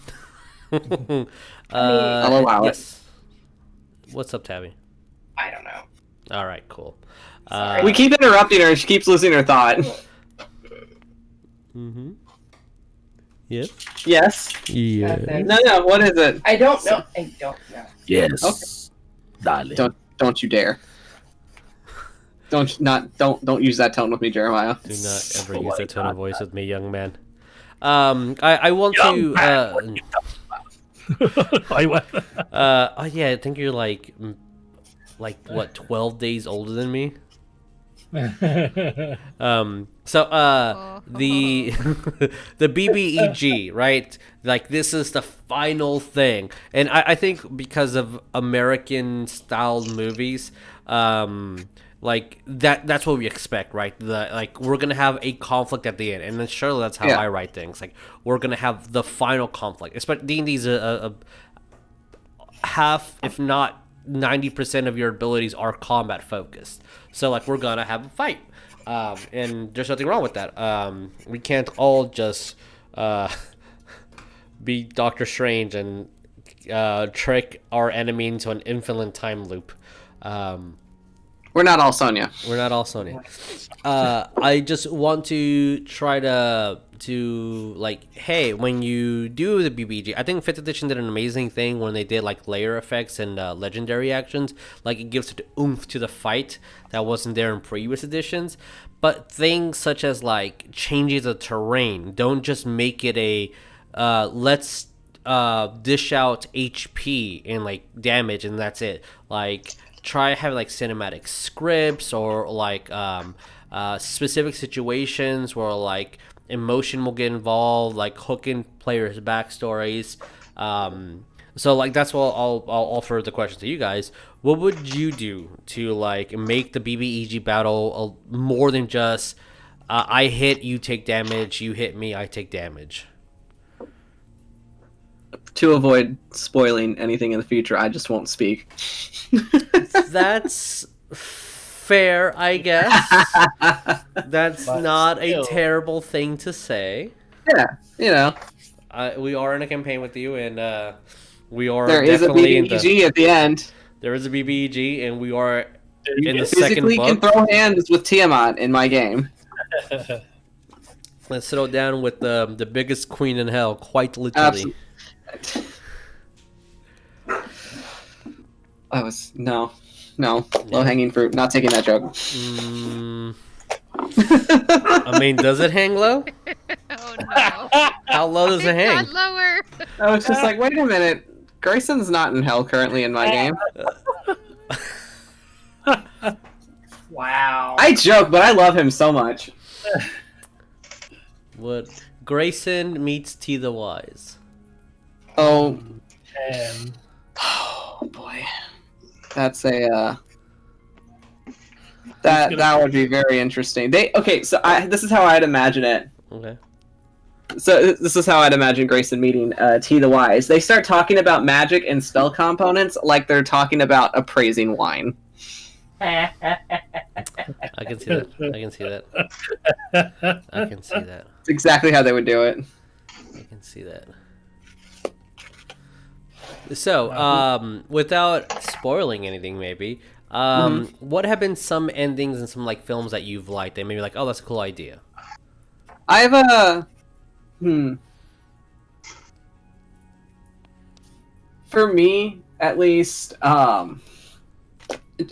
I'll allow it. yes. What's up, Tabby? I don't know. All right, cool. Sorry. We keep interrupting her. She keeps losing her thought. Mm-hmm. Yes. Yes. Yeah. No. What is it? I don't know. I don't know. Yes. Okay. Darling. Don't you dare. Don't use that tone with me, Jeremiah. Do not ever Oh use my that tone of God. voice with me, young man. I want to. Oh yeah, I think you're like what, 12 days older than me. The the BBEG, right? Like this is the final thing, and I think because of American styled movies, like that's what we expect, right? Like we're gonna have a conflict at the end, and then surely that's how Yeah. I write things. Like we're gonna have the final conflict. Especially D&D's a half, if not 90% of your abilities are combat focused. So like we're gonna have a fight, and there's nothing wrong with that. We can't all just be Doctor Strange and trick our enemy into an infinite time loop. We're not all Sonya. We're not all Sony. I just want to try to like, hey, when you do the BBG, I think 5th edition did an amazing thing when they did like layer effects and legendary actions. Like it gives it oomph to the fight that wasn't there in previous editions. But things such as like changes of terrain, don't just make it a let's dish out HP and like damage and that's it. Like try having like cinematic scripts or like specific situations where like emotion will get involved, like hooking players' backstories. So like that's what I'll offer the question to you guys. What would you do to like make the BBEG battle more than just I hit, you take damage, you hit me, I take damage? To avoid spoiling anything in the future, I just won't speak. That's fair, I guess. That's But not still. a terrible thing to say. Yeah, you know, We are in a campaign with you, and we are there is a definitely in the. BBG at the end. There is a BBEG, and we are in the Physically second can book. throw hands with Tiamat in my game. Let's settle down with the biggest queen in hell, quite literally. I was no, low hanging fruit. Not taking that joke. I mean, does it hang low? Oh no. How low does it It's hang? not lower. I was just like, wait a minute. Grayson's not in hell currently in my game. Wow. I joke, but I love him so much. What? Grayson meets T the Wise. Oh, And oh boy, that's a that would be very interesting. So this is how I'd imagine it. Okay. So this is how I'd imagine Grayson meeting T the Wise. They start talking about magic and spell components like they're talking about appraising wine. I can see that. I can see that. I can see that. It's exactly how they would do it. I can see that. So, without spoiling anything, maybe, what have been some endings in some like films that you've liked and maybe like, oh, that's a cool idea? I have a For me, at least,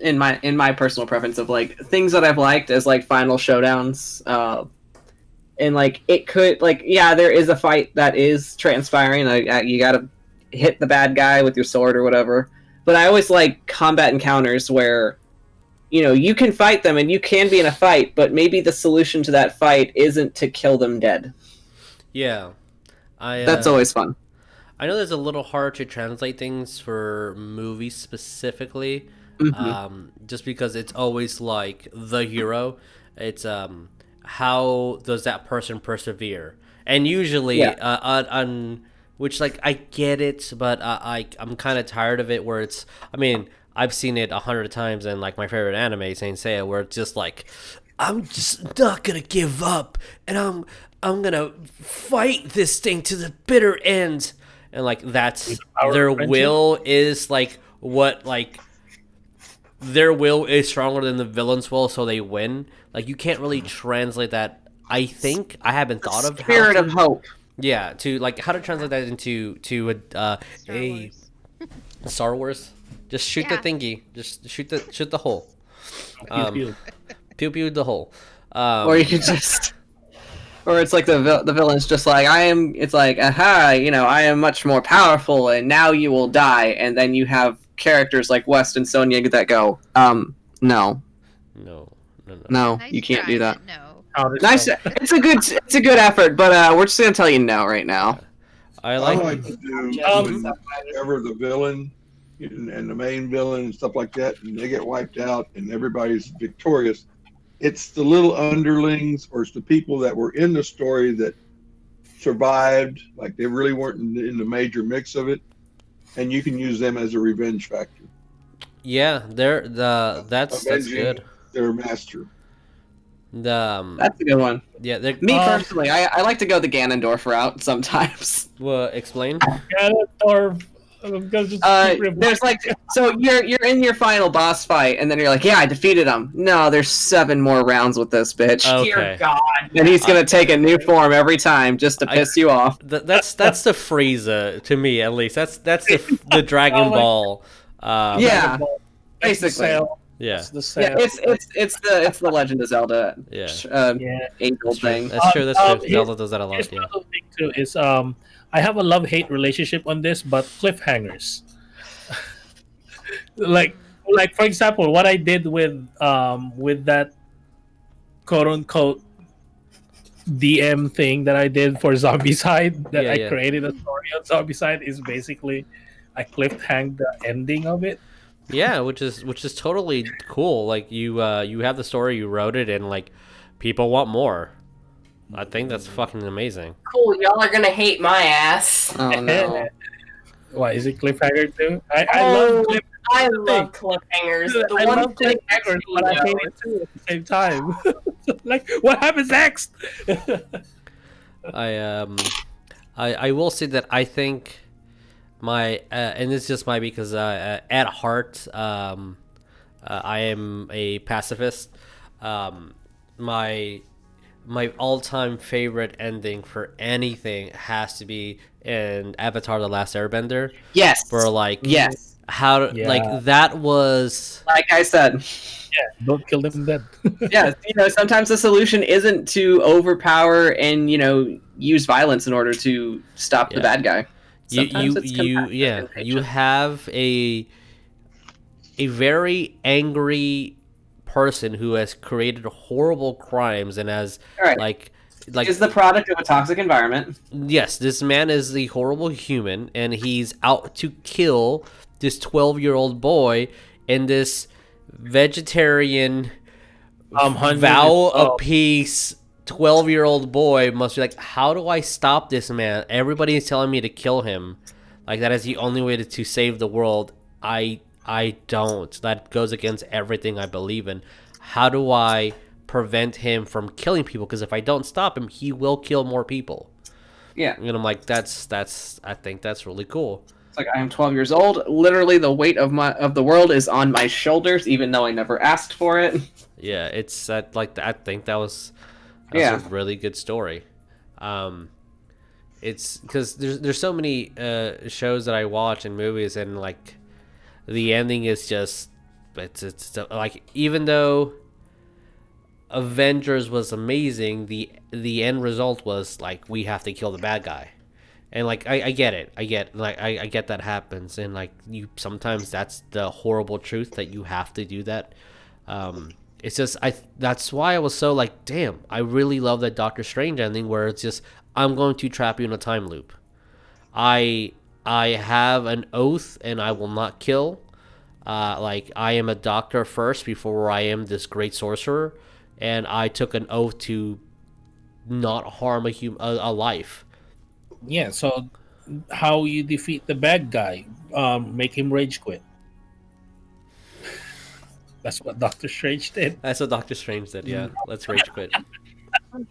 in my personal preference of like things that I've liked as like final showdowns, and like it could like there is a fight that is transpiring. You gotta hit the bad guy with your sword or whatever. But I always like combat encounters where, you can fight them and you can be in a fight, but maybe the solution to that fight isn't to kill them dead. Yeah, That's always fun. I know there's a little hard to translate things for movies specifically, just because it's always like the hero. It's how does that person persevere? And usually, on which like I get it, but I'm kind of tired of it. Where it's, I mean, I've seen it 100 times, and like my favorite anime, Saint Seiya, where it's just like, I'm just not gonna give up, and I'm gonna fight this thing to the bitter end. And like that's their will is like what like their will is stronger than the villain's will, so they win. Like you can't really translate that. I think I haven't thought of Spirit of hope. Yeah, to like how to translate that into a Star Wars. Just shoot the thingy. Just shoot the hole. Pew pew the hole. Or you could just. Or it's like the villain's just like, it's like, aha, I am much more powerful, and now you will die. And then you have characters like West and Sonya that go, no. No, Nice you can't try, do that. but no. Nice, it's a good effort, but we're just gonna tell you no right now. I I like like to do whenever the villain and the main villain and stuff like that, and they get wiped out and everybody's victorious. It's the little underlings or it's the people that were in the story that survived, like they really weren't in the major mix of it, and you can use them as a revenge factor. Yeah, that's good. Their master. That's a good one. Yeah, Me personally, I like to go the Ganondorf route sometimes. Well, explain. Ganondorf. There's like, so you're in your final boss fight, and then you're like, yeah, I defeated him. No, there's 7 more rounds with this bitch. Okay. Dear God. And he's gonna take a new form every time just to piss you off. That's the Frieza to me at least. That's the Dragon Ball. Yeah, basically. Yeah. Yeah, it's the Legend of Zelda. Yeah. Angel thing. That's true. That's true. Zelda does that a lot. Here's Yeah. another thing too is I have a love-hate relationship on this, but cliffhangers. like for example, what I did with that quote unquote DM thing that I did for Zombicide, that I created a story on Zombicide, is basically I cliffhanged the ending of it. Yeah, which is totally cool. Like you have the story, you wrote it, and like people want more. I think that's fucking amazing. Cool, y'all are gonna hate my ass. Oh no. Why is it cliffhanger too? I love cliffhangers. The I one love thing cliffhangers, but I hate it too at the same time. Like, what happens next? I will say that I think my and this just might be because at heart I am a pacifist. My my all-time favorite ending for anything has to be in Avatar: The Last Airbender, Yes. where like Yes. how Yeah. like that was Like I said. Don't kill them dead. Yeah, sometimes the solution isn't to overpower and use violence in order to stop the Yeah. bad guy. Sometimes it's you compassion yeah and you patience. have a very angry person who has created horrible crimes and has All right. like Is the product of a toxic environment. yes, this man is the horrible human and he's out to kill this 12-year-old boy, and this vegetarian Hanji vow is- oh, of peace 12-year-old boy must be like, how do I stop this man? Everybody is telling me to kill him, like that is the only way to save the world. I don't, that goes against everything I believe in. How do I prevent him from killing people? Because if I don't stop him, he will kill more people. Yeah. And I'm like, that's I think that's really cool. It's like I am 12 years old. Literally, the weight of the world is on my shoulders, even though I never asked for it. Yeah, it's like I think that's Yeah. a really good story. It's because there's so many shows that I watch and movies, and like the ending is just it's like, even though Avengers was amazing, the end result was like we have to kill the bad guy. And like I get it, I get that happens, and like you sometimes that's the horrible truth that you have to do that. It's just that's why I was so like, damn, I really love that Doctor Strange ending where it's just, I'm going to trap you in a time loop. I have an oath and I will not kill. Like I am a doctor first before I am this great sorcerer, and I took an oath to not harm a life. yeah. So, how you defeat the bad guy? Make him rage quit. That's what Doctor Strange did. That's what Doctor Strange did. Yeah, let's rage quit.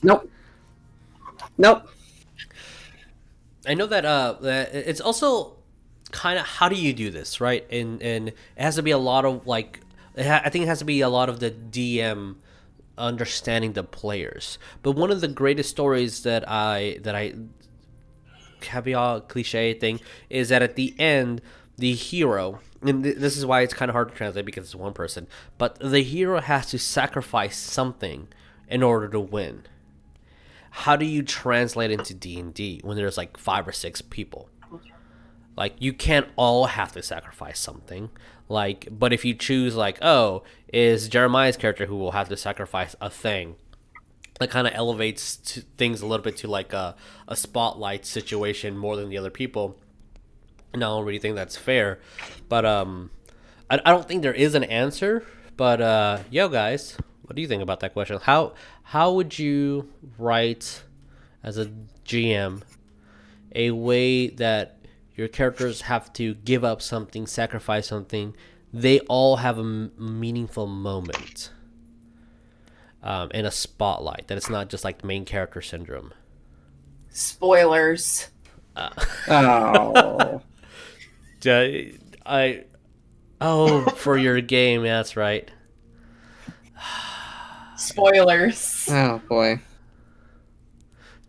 Nope. I know that that it's also kind of, how do you do this, right? And it has to be a lot of like, I think it has to be a lot of the DM understanding the players. But one of the greatest stories that I caveat cliche thing is that at the end, the hero, and this is why it's kind of hard to translate because it's one person, but the hero has to sacrifice something in order to win. How do you translate into D&D when there's like 5 or 6 people? Like, you can't all have to sacrifice something. Like, but if you choose like, oh, is Jeremiah's character who will have to sacrifice a thing, that kind of elevates things a little bit to like a spotlight situation more than the other people. And I don't really think that's fair. But I don't think there is an answer. But yo guys, what do you think about that question? How would you write as a GM a way that your characters have to give up something, sacrifice something, they all have a meaningful moment in a spotlight, that it's not just like main character syndrome? Spoilers. Oh. For your game, that's right. Spoilers. Oh boy.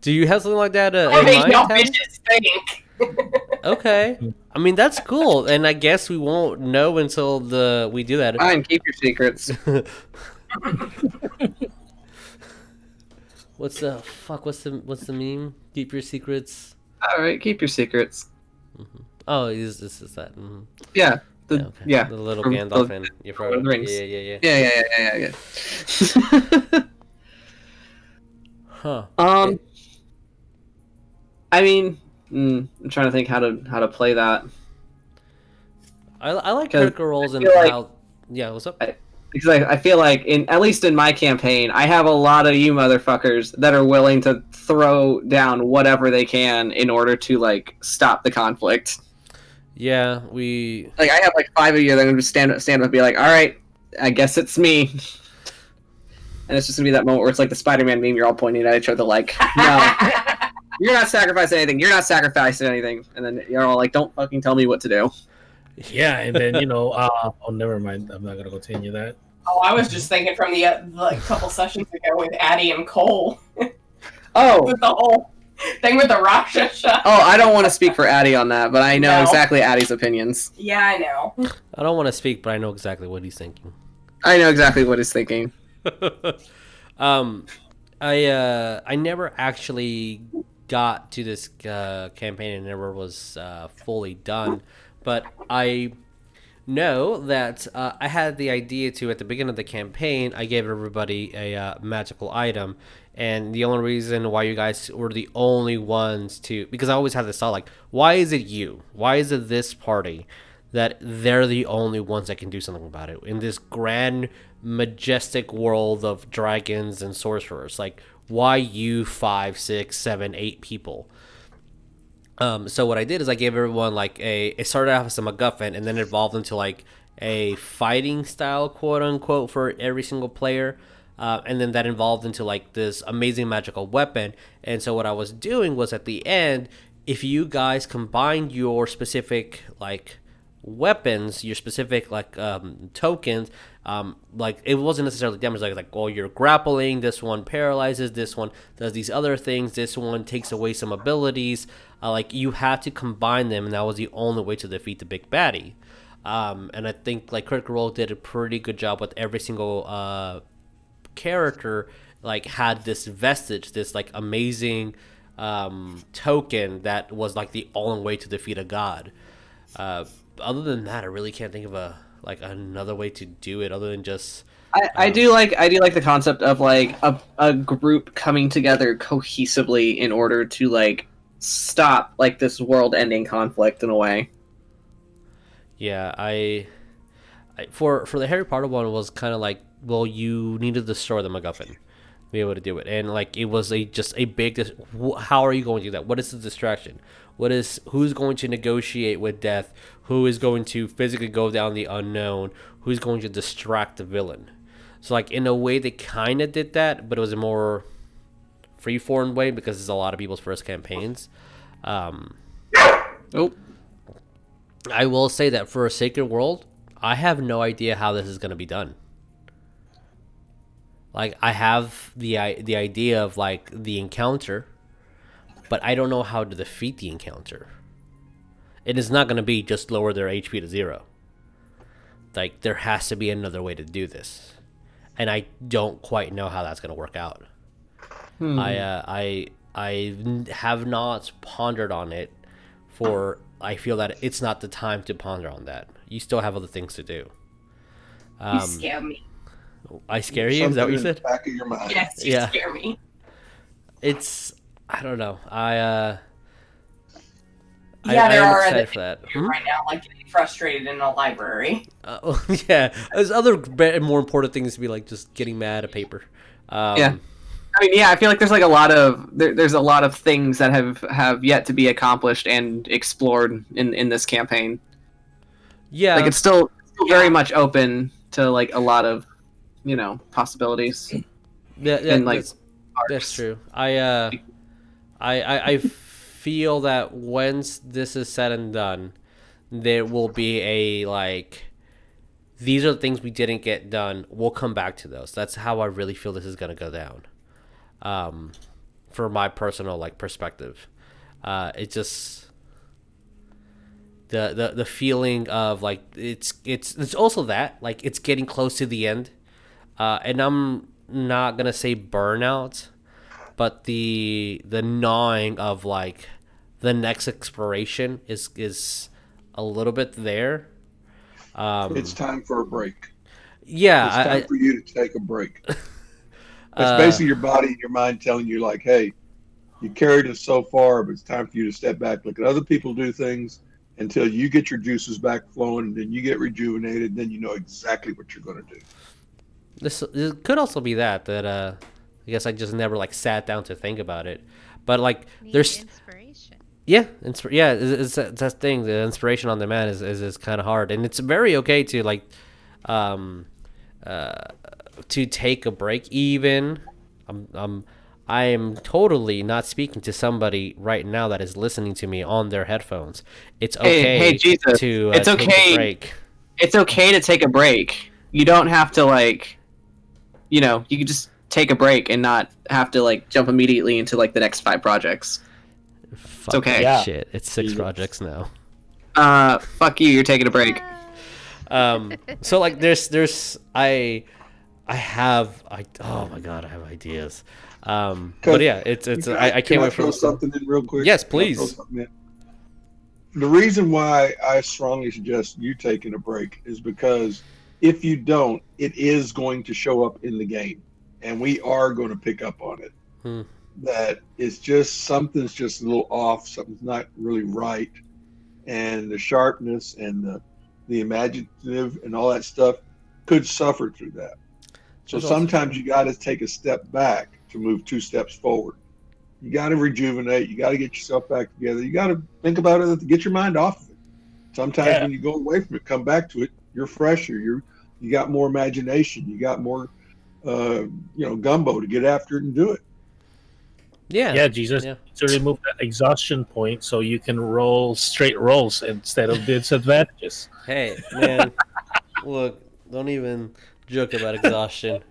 Do you have something like that I in make mind, no Tabby? bitches think. Okay. I mean, that's cool, and I guess we won't know until we do that. Fine, keep your secrets. What's the meme? Keep your secrets. All right, keep your secrets. Oh, this is that. Mm-hmm. Yeah. Okay. The little From Gandalf the- and your Lord of Frodo. the Rings. Yeah. Yeah. Huh. I mean, I'm trying to think how to play that. I like 'Cause critical roles I and feel like- how. Yeah. What's up? Because I feel like at least in my campaign, I have a lot of you motherfuckers that are willing to throw down whatever they can in order to like stop the conflict. Yeah, we. Like I have like 5 of you that are gonna just stand up and be like, "All right, I guess it's me." And it's just gonna be that moment where it's like the Spider-Man meme. You're all pointing at each other like, "No, you're not sacrificing anything. You're not sacrificing anything." And then you're all like, "Don't fucking tell me what to do." Yeah, and then oh, never mind. I'm not gonna continue that. Oh, I was just thinking from the like couple sessions ago with Addie and Cole. Oh, with the whole thing with the Rakshasa. oh, I don't want to speak for Addy on that, but I know No. exactly Addy's opinions. Yeah, I know. I don't want to speak, but I know exactly what he's thinking. I know exactly what he's thinking. I never actually got to this campaign. It never was fully done, but I know that I had the idea to, at the beginning of the campaign, I gave everybody a magical item, and the only reason why you guys were the only ones to, because I always had this thought, like, why is it you? Why is it this party that they're the only ones that can do something about it in this grand, majestic world of dragons and sorcerers? Like, why you 5, 6, 7, 8 people? So what I did is I gave everyone like it started off as a MacGuffin and then it evolved into like a fighting style, quote unquote, for every single player. And then that evolved into like this amazing magical weapon. And so what I was doing was at the end, if you guys combined your specific like weapons, your specific like tokens, like it wasn't necessarily damage, like oh, you're grappling, this one paralyzes, this one does these other things, this one takes away some abilities, like you had to combine them, and that was the only way to defeat the big baddie. And I think like Critical Role did a pretty good job with every single character, like had this vestige, this like amazing token that was like the only way to defeat a god. Other than that, I really can't think of another way to do it other than just. I do like the concept of like a group coming together cohesively in order to like stop like this world-ending conflict in a way. Yeah, I for the Harry Potter one was kind of like, well, you need to destroy the MacGuffin to be able to do it, and like it was just a big. How are you going to do that? What is the distraction? Who's going to negotiate with death? Who is going to physically go down the unknown? Who's going to distract the villain? So like in a way they kind of did that, but it was a more free-form way because it's a lot of people's first campaigns. Oh, I will say that for a Sacred World, I have no idea how this is going to be done. Like I have the idea of like the encounter, but I don't know how to defeat the encounter. It is not going to be just lower their HP to 0. Like, there has to be another way to do this. And I don't quite know how that's going to work out. I have not pondered on it I feel that it's not the time to ponder on that. You still have other things to do. You scare me. I scare you? Is that what you said? Back of your mind. Yes, you scare me. It's, I don't know. There I'm are excited other for that. things right now, like getting frustrated in a library. Yeah, there's other more important things to be like just getting mad at paper. yeah. I mean, yeah, I feel like there's like a lot of there's a lot of things that have yet to be accomplished and explored in this campaign. Yeah, like it's still very much open to like a lot of possibilities. Yeah, and like that's true. I feel that once this is said and done, there will be a like, these are the things we didn't get done. We'll come back to those. That's how I really feel this is gonna go down. For my personal like perspective, it just the feeling of like it's also that like it's getting close to the end, and I'm not gonna say burnout, but the gnawing of like the next exploration is a little bit there. It's time for a break. Yeah, it's time for you to take a break. It's basically your body and your mind telling you like, hey, you carried us so far, but it's time for you to step back, look at other people do things until you get your juices back flowing, and then you get rejuvenated, and then you know exactly what you're going to do. This could also be that I guess I just never like sat down to think about it, but like there's inspiration. Yeah, it's that thing. The inspiration on demand is kind of hard, and it's very okay to like, to take a break. Even I am totally not speaking to somebody right now that is listening to me on their headphones. It's okay. Hey, Jesus. To it's take okay. a break. It's okay to take a break. You don't have to like, you can just take a break and not have to like jump immediately into like the next 5 projects. Fuck okay. that Yeah. shit. It's 6 Jesus. projects now. Fuck you. You're taking a break. So like I have oh my god, I have ideas. But yeah, it's I can't wait for throw this. something in real quick. Yes, Can I throw please. something in? The reason why I strongly suggest you taking a break is because if you don't, it is going to show up in the game, and we are going to pick up on it. That it's just something's just a little off, something's not really right, and the sharpness and the imaginative and all that stuff could suffer through that. So sometimes you got to take a step back to move 2 steps forward. You got to rejuvenate. You got to get yourself back together. You got to think about it. Get your mind off of it. Sometimes when you go away from it, come back to it. You're fresher. You got more imagination. You got more, gumbo to get after it and do it. Yeah, Jesus. Yeah. To remove that exhaustion point so you can roll straight rolls instead of disadvantages. Hey, man, look, don't even joke about exhaustion.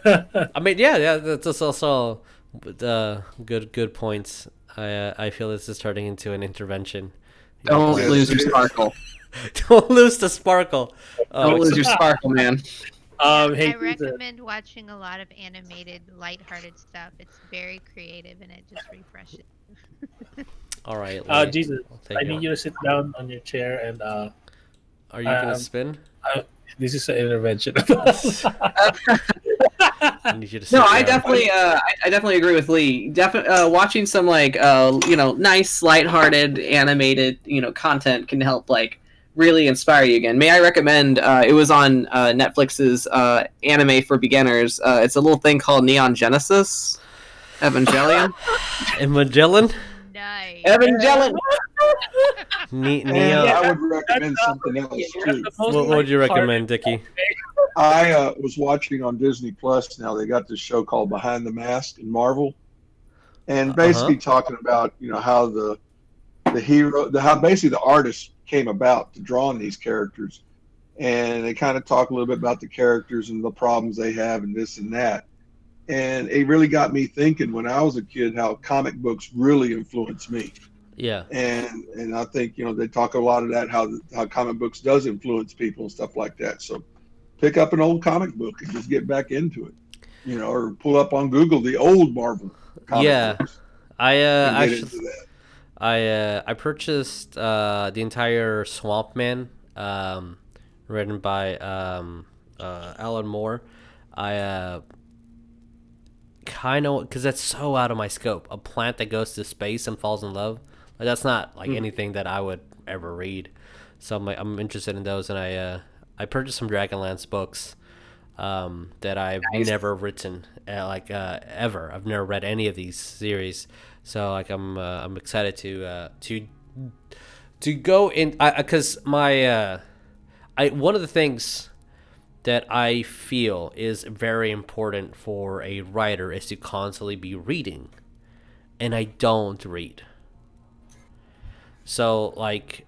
I mean, yeah, that's also good points. I feel this is turning into an intervention. Don't lose your sparkle. Don't lose the sparkle. Don't lose your sparkle, man. Hey, I recommend watching a lot of animated, lighthearted stuff. It's very creative and it just refreshes. All right. Lee, Jesus, I need you to sit down on your chair and. Are you gonna spin? This is an intervention. I need you to sit No, down. I definitely agree with Lee. Watching some like nice, lighthearted, animated content can help like really inspire you again. May I recommend? It was on Netflix's anime for beginners. It's a little thing called Neon Genesis Evangelion. Evangelion? Nice. Evangelion. Neon. I would recommend something else too. What would you recommend, Dickie? I was watching on Disney Plus now. They got this show called Behind the Mask in Marvel, and basically talking about how the hero, how basically the artist came about to drawing these characters, and they kind of talk a little bit about the characters and the problems they have and this and that. And it really got me thinking when I was a kid how comic books really influenced me. Yeah. And I think they talk a lot of that how comic books does influence people and stuff like that. So pick up an old comic book and just get back into it, or pull up on Google the old Marvel comic books. I and get actually into that. I purchased the entire Swamp Man, written by Alan Moore. I kind of, because that's so out of my scope. A plant that goes to space and falls in love, like that's not like anything that I would ever read. So I'm interested in those, and I purchased some Dragonlance books that I've never written ever. I've never read any of these series, so like I'm excited to go in because my one of the things that I feel is very important for a writer is to constantly be reading, and I don't read. So like,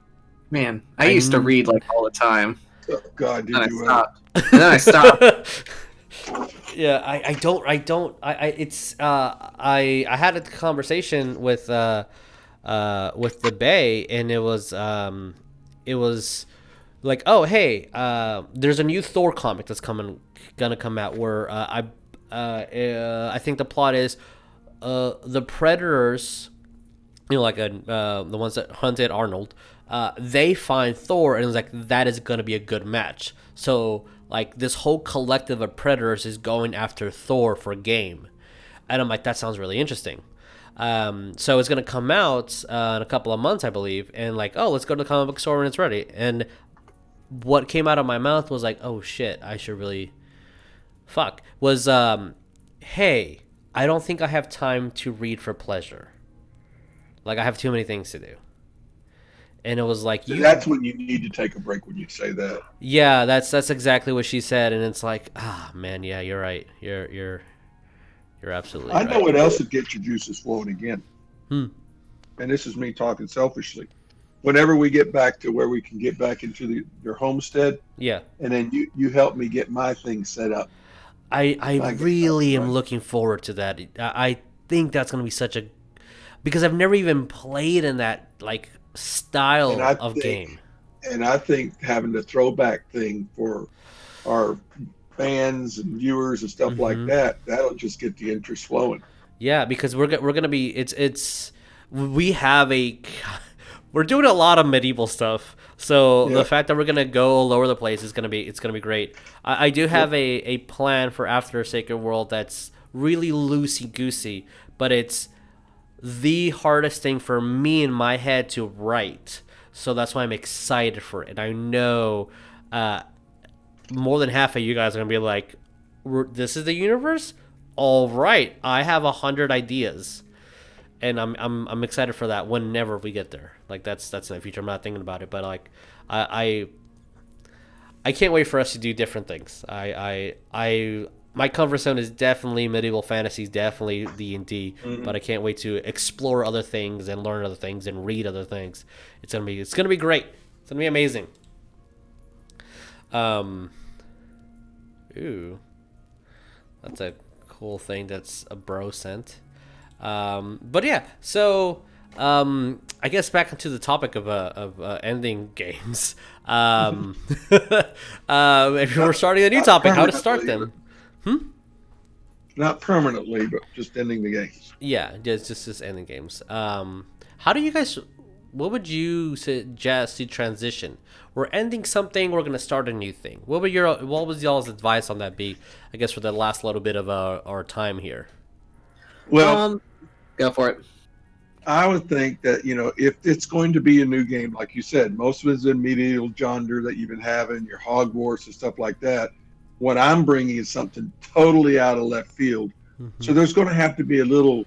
Man, I used to read like all the time. Oh, God, did And I you? stopped. And then I stopped. Yeah, I had a conversation with the Bay, and it was like, oh hey, there's a new Thor comic that's gonna come out where I think the plot is the Predators, like the ones that hunted Arnold, they find Thor, and it's like that is gonna be a good match. So like this whole collective of Predators is going after Thor for game, and I'm like, that sounds really interesting. So it's gonna come out in a couple of months, I believe, and like, oh, let's go to the comic book store when it's ready. And what came out of my mouth was like, oh shit, I should really hey, I don't think I have time to read for pleasure. Like I have too many things to do. And it was like, that's when you need to take a break when you say that. Yeah, that's exactly what she said, and it's like, man, yeah, you're right. You're absolutely right. I know what else would get your juices flowing again. And this is me talking selfishly. Whenever we get back to where we can get back into your homestead, yeah, and then you help me get my thing set up. I guess really that's am right. looking forward to that. I think that's gonna be such a because I've never even played in that like And style I of game. think, and I think having the throwback thing for our fans and viewers and stuff like Hmm. that, that'll just get the interest flowing. Yeah, because we're gonna be it's we have a we're doing a lot of medieval stuff. So the Yeah. fact that we're gonna go all over the place is gonna be it's gonna be great. I do Yep. have a plan for After a Sacred World that's really loosey goosey, but it's the hardest thing for me in my head to write. So that's why I'm excited for it. And I know uh, more than half of you guys are gonna be like, "This is the universe." All right, I have 100 ideas, and I'm excited for that. Whenever we get there, like that's in the future. I'm not thinking about it, but like I I can't wait for us to do different things. My comfort zone is definitely medieval fantasy, definitely D&D, but I can't wait to explore other things and learn other things and read other things. It's gonna be great. It's gonna be amazing. Um, ooh, that's a cool thing. That's a bro sent. But yeah, so I guess back into the topic of ending games. If we're starting a new Not topic, how to start permanently, them? not permanently, but just ending the games. Yeah, just ending games. How do you guys? What would you suggest to transition? We're ending something. We're gonna start a new thing. What was y'all's advice on that? Be I guess for the last little bit of our time here. Well, Go for it. I would think that, if it's going to be a new game, like you said, most of it's in medieval genre that you've been having, your Hogwarts and stuff like that. What I'm bringing is something totally out of left field. So there's going to have to be a little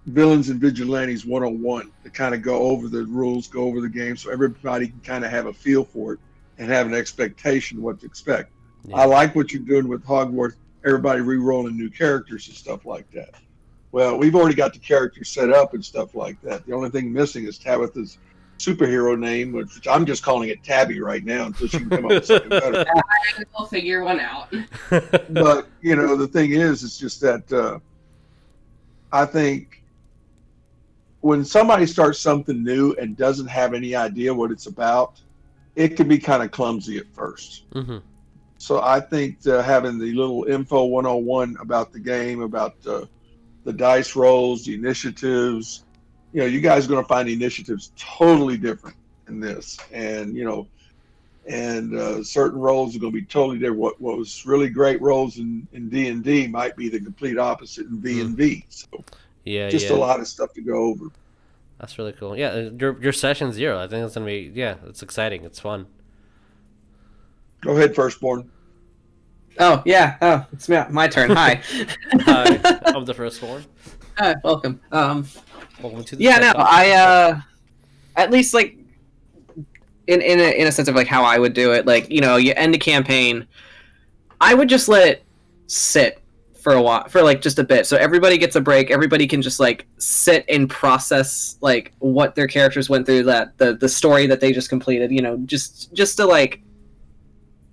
villains and vigilantes 101 to kind of go over the rules, go over the game, so everybody can kind of have a feel for it and have an expectation of what to expect. Yeah. I like what you're doing with Hogwarts, everybody re-rolling new characters and stuff like that. Well, we've already got the characters set up and stuff like that. The only thing missing is Tabitha's superhero name, which I'm just calling it Tabby right now until she can come up with something better. We'll figure one out. But, the thing is, it's just that I think when somebody starts something new and doesn't have any idea what it's about, it can be kind of clumsy at first. Mm-hmm. So I think having the little info 101 about the game, about the dice rolls, the initiatives, you guys are going to find the initiatives totally different in this. And, certain roles are going to be totally different. What was really great roles in D&D might be the complete opposite in V&V. So Yeah, just yeah. a lot of stuff to go over. That's really cool. Yeah, your session 0. I think it's gonna be it's exciting. It's fun. Go ahead, Firstborn. Oh yeah. Oh, it's my turn. Hi. Hi, I'm the first one. Hi. Welcome. Welcome to the Yeah. TED No. Talk. At least like in a sense of like how I would do it. Like you end a campaign. I would just let it sit for a while, for like just a bit, so everybody gets a break. Everybody can just like sit and process like what their characters went through, that the story that they just completed. Just to like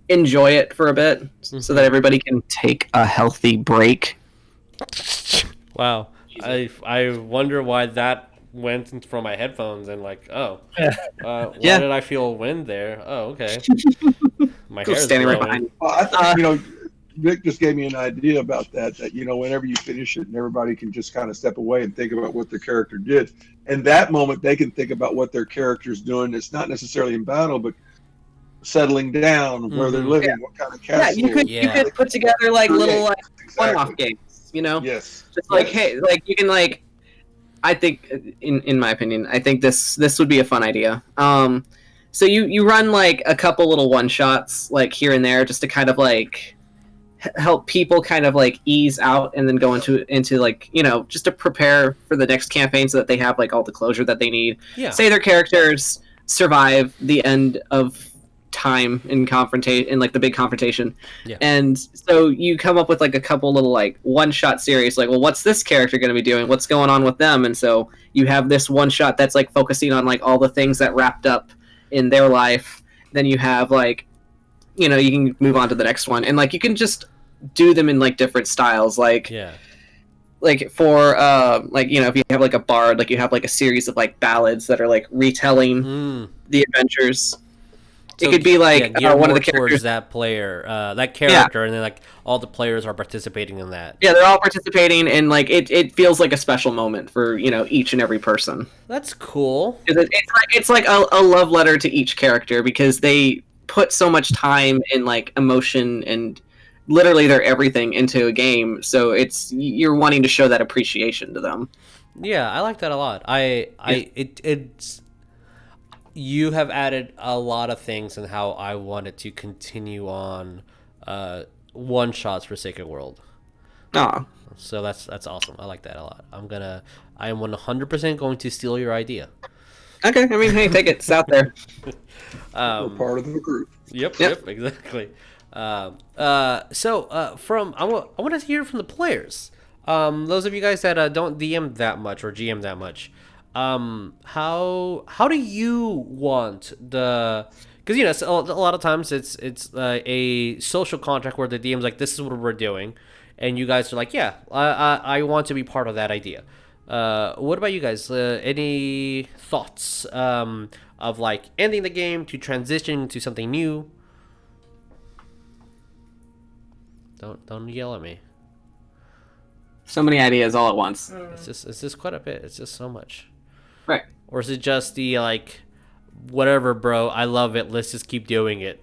enjoy it for a bit, so that everybody can take a healthy break. Wow, I wonder why that went from my headphones and like why Yeah. did I feel wind there? Oh, okay. My Go hair's standing right blowing. behind. Well, I think, Vic just gave me an idea about that, whenever you finish it and everybody can just kind of step away and think about what their character did. And that moment, they can think about what their character's doing. It's not necessarily in battle, but settling down, where they're living, what kind of Yeah, castle. you could put together like little like one-off Exactly. games. Yes. Just like, Yes. hey, like you can like, I think in my opinion, I think this would be a fun idea. So you run like a couple little one shots like here and there, just to kind of like help people kind of like ease out and then go into like just to prepare for the next campaign, so that they have like all the closure that they need. Yeah. Say their characters survive the end of time in like the big confrontation. Yeah. And so you come up with like a couple little like one shot series, like, well, what's this character going to be doing, what's going on with them? And so you have this one shot that's like focusing on like all the things that wrapped up in their life. Then you have like you can move on to the next one, and like you can just do them in like different styles, like Yeah. like for like if you have like a bard, like you have like a series of like ballads that are like retelling Mm. the adventures. So It could be like geared one of more the towards characters. that player, that character, and then like all the players are participating in that. Yeah, they're all participating, and like it feels like a special moment for each and every person. That's cool. It's like a love letter to each character because they put so much time and like emotion and literally their everything into a game. So you're wanting to show that appreciation to them. Yeah, I like that a lot. It's you have added a lot of things in how I wanted to continue on one shots for Sacred World. Aw. So that's awesome. I like that a lot. I am 100% going to steal your idea. Okay, I mean, hey, take it. It's out there. We're part of the group. Yep, exactly. From I want to hear from the players. Those of you guys that don't DM that much or GM that much, how do you want the? Because a lot of times it's a social contract where the DM's like, this is what we're doing, and you guys are like, yeah, I want to be part of that idea. What about you guys? Any thoughts of like ending the game to transition to something new? Don't yell at me. So many ideas all at once. It's just quite a bit. It's just so much. Right. Or is it just the like, whatever, bro? I love it. Let's just keep doing it.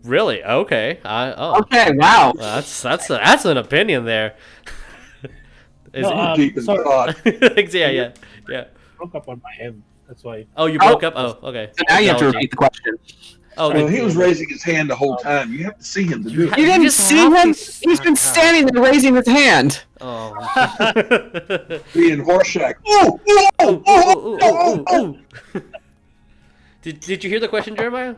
Really? Okay. Okay. Wow. That's an opinion there. Is No, Deep in sorry. thought. yeah. Broke up on my end. That's why. Oh, you broke up. Oh, okay. So now you have to Technology. repeat the question. Oh, Well, he was raising his hand the whole time. You have to see him to do it. You didn't just see have him? to- He's been standing there raising his hand. Oh. Being Horseshack. Ooh. Did you hear the question, Jeremiah?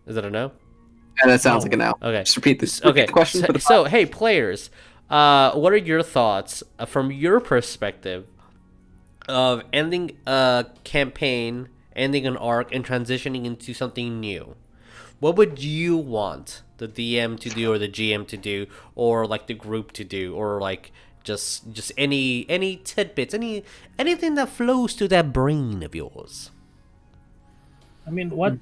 Is it a no? Yeah, that sounds like a no. Okay. Just repeat this. Okay. The question for the So hey, players, what are your thoughts from your perspective of ending a campaign, ending an arc, and transitioning into something new? What would you want the DM to do, or the GM to do, or like the group to do, or like just any tidbits, anything that flows to that brain of yours? I mean, what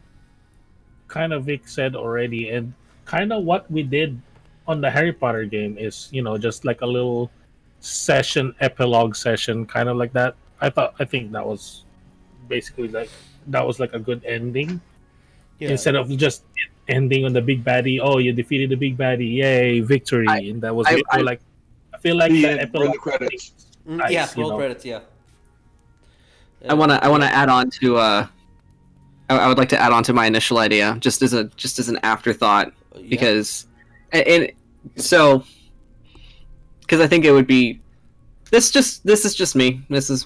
kind of Vic said already, and kind of what we did on the Harry Potter game is, just like a little epilogue session, kind of like that. I think that was basically like a good ending. Yeah. Instead of just ending on the big baddie. Oh, you defeated the big baddie! Yay, victory! And that was it. Like, I feel like The the end, epilogue. roll the credits. Nice, Yeah, you roll know. credits. Yeah. I wanna add on to I would like to add on to my initial idea just as an afterthought because because I think it would be this is just me. This is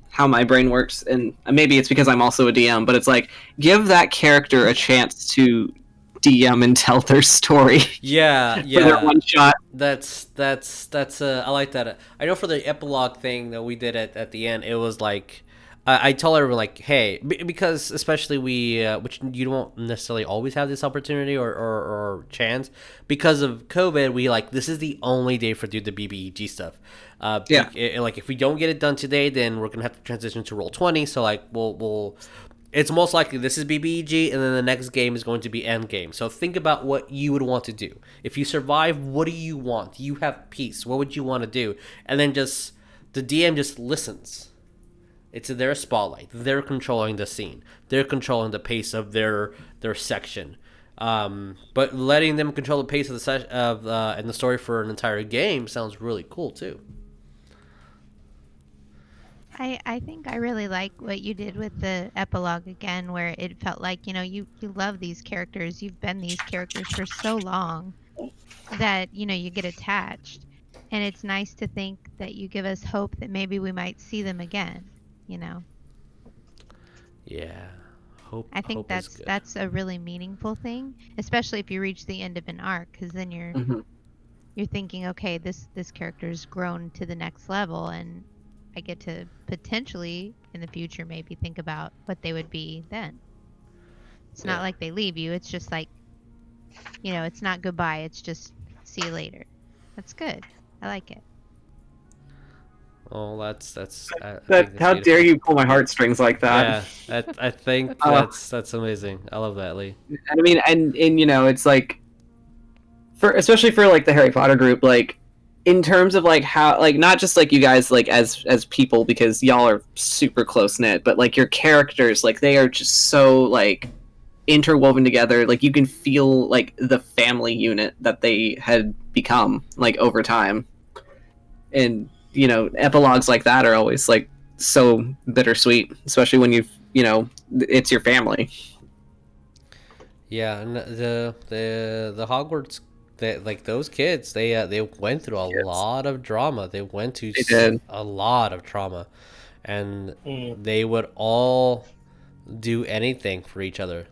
how my brain works, and maybe it's because I'm also a DM, but it's like give that character a chance to DM and tell their story. Yeah. For their one shot. That's I like that. I know for the epilogue thing that we did at the end, it was like I tell everyone like, hey, because especially we, which you don't necessarily always have this opportunity or chance because of COVID. We like this is the only day for do the BBEG stuff. Like if we don't get it done today, then we're gonna have to transition to Roll20. So like we'll it's most likely this is BBEG, and then the next game is going to be Endgame. So think about what you would want to do. If you survive, what do you want? You have peace. What would you want to do? And then just the DM just listens. It's their spotlight. They're controlling the scene. They're controlling the pace of their section. But letting them control the pace of the and the story for an entire game sounds really cool too. I think I really like what you did with the epilogue again, where it felt like, you love these characters. You've been these characters for so long that, you get attached. And it's nice to think that you give us hope that maybe we might see them again, Yeah. Hope. I think hope is good. that's a really meaningful thing, especially if you reach the end of an arc, because then you're thinking, okay, this character's grown to the next level, and I get to potentially in the future maybe think about what they would be then. It's not like they leave you. It's just like, it's not goodbye. It's just see you later. That's good. I like it. Oh, that's I think That, that's how dare beautiful. you pull my heartstrings like that? Yeah, I think Uh, that's amazing. I love that, Lee. I mean, and it's like, especially for like the Harry Potter group, like in terms of like how, like, not just like you guys like as people, because y'all are super close knit, but like your characters, like they are just so like interwoven together. Like you can feel like the family unit that they had become like over time. And epilogues like that are always like so bittersweet, especially when it's your family. Yeah, and the Hogwarts, like those kids, they went through a lot of drama. They went to They did. a lot of trauma, and Mm. they would all do anything for each other.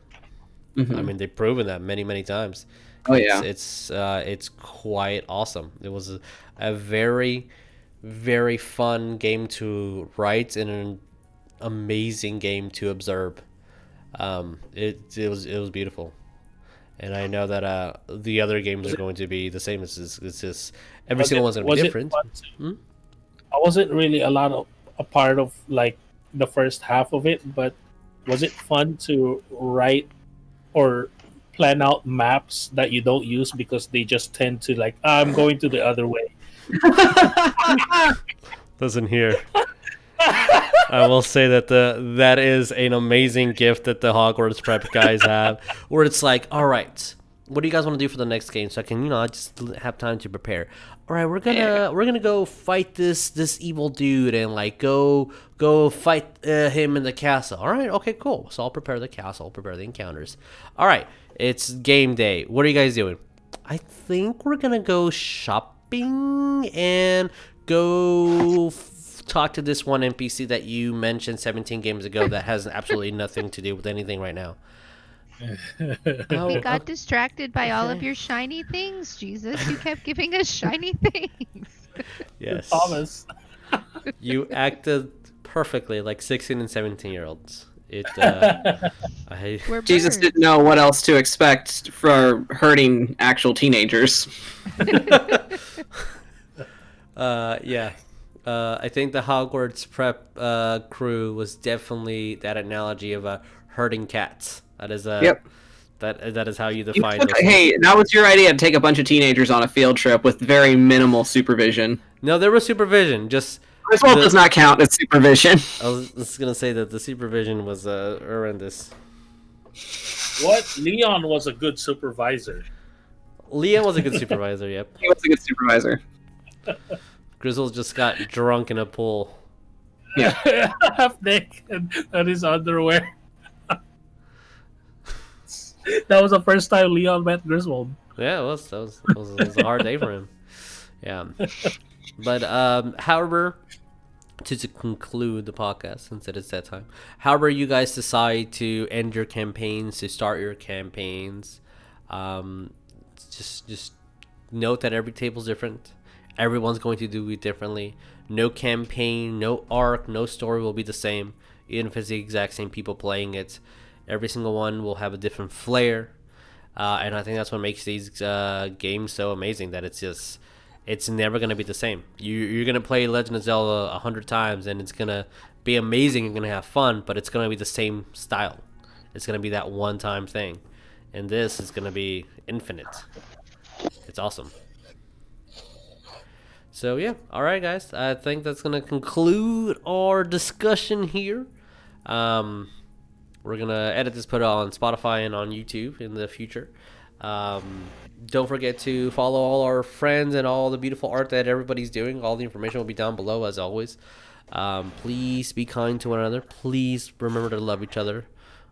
I Mhm. mean, they've proven that many times. Oh yeah. It's quite awesome. It was a very very fun game to write and an amazing game to observe. It was beautiful, and I know that the other games are going to be the same. It's just every Was single it one's going to be was it different. fun to, Hmm? I wasn't really a part of like the first half of it, but was it fun to write or plan out maps that you don't use because they just tend to like, I'm going to the other way. Listen here. I will say that that is an amazing gift that the Hogwarts prep guys have, where it's like, all right, what do you guys want to do for the next game? So I can, I just have time to prepare. All right, we're gonna go fight this evil dude and like go fight him in the castle. All right, okay, cool. So I'll prepare the castle, prepare the encounters. All right, it's game day. What are you guys doing? I think we're gonna go shopping and go talk to this one NPC that you mentioned 17 games ago that has absolutely nothing to do with anything right now. We got distracted by all of your shiny things, Jesus. You kept giving us shiny things. Yes. Thomas. You acted perfectly like 16 and 17-year-olds. We're Jesus birds. didn't know what else to expect for hurting actual teenagers. Yeah. I think the Hogwarts prep crew was definitely that analogy of herding cats. That is Yep. that is how you define those. Hey, that was your idea to take a bunch of teenagers on a field trip with very minimal supervision. No, there was supervision. Just ReRoll does not count as supervision. I was just gonna say that the supervision was horrendous. What? Leon was a good supervisor. Leon was a good supervisor. Yep. He was a good supervisor. Grizzle just got drunk in a pool. Yeah. Half naked on his underwear. That was the first time Leon met Griswold. Yeah, it was. It was a hard day for him. Yeah. But however, to conclude the podcast, since it is that time, however you guys decide to end your campaigns, to start your campaigns, just note that every table's different. Everyone's going to do it differently. No campaign, no arc, no story will be the same, even if it's the exact same people playing it. Every single one will have a different flair, and I think that's what makes these games so amazing. That it's never going to be the same. You're going to play Legend of Zelda 100 times, and it's going to be amazing. You're going to have fun, but it's going to be the same style. It's going to be that one-time thing, and this is going to be infinite. It's awesome. So yeah, all right, guys. I think that's gonna conclude our discussion here. We're gonna edit this, put it on Spotify and on YouTube in the future. Don't forget to follow all our friends and all the beautiful art that everybody's doing. All the information will be down below as always. Please be kind to one another. Please remember to love each other.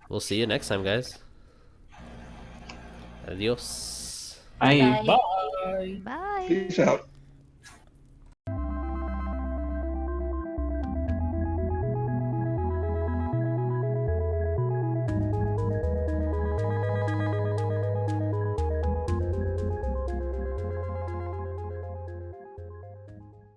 We'll see you next time, guys. Adios. I Bye. Bye. Bye. Peace out.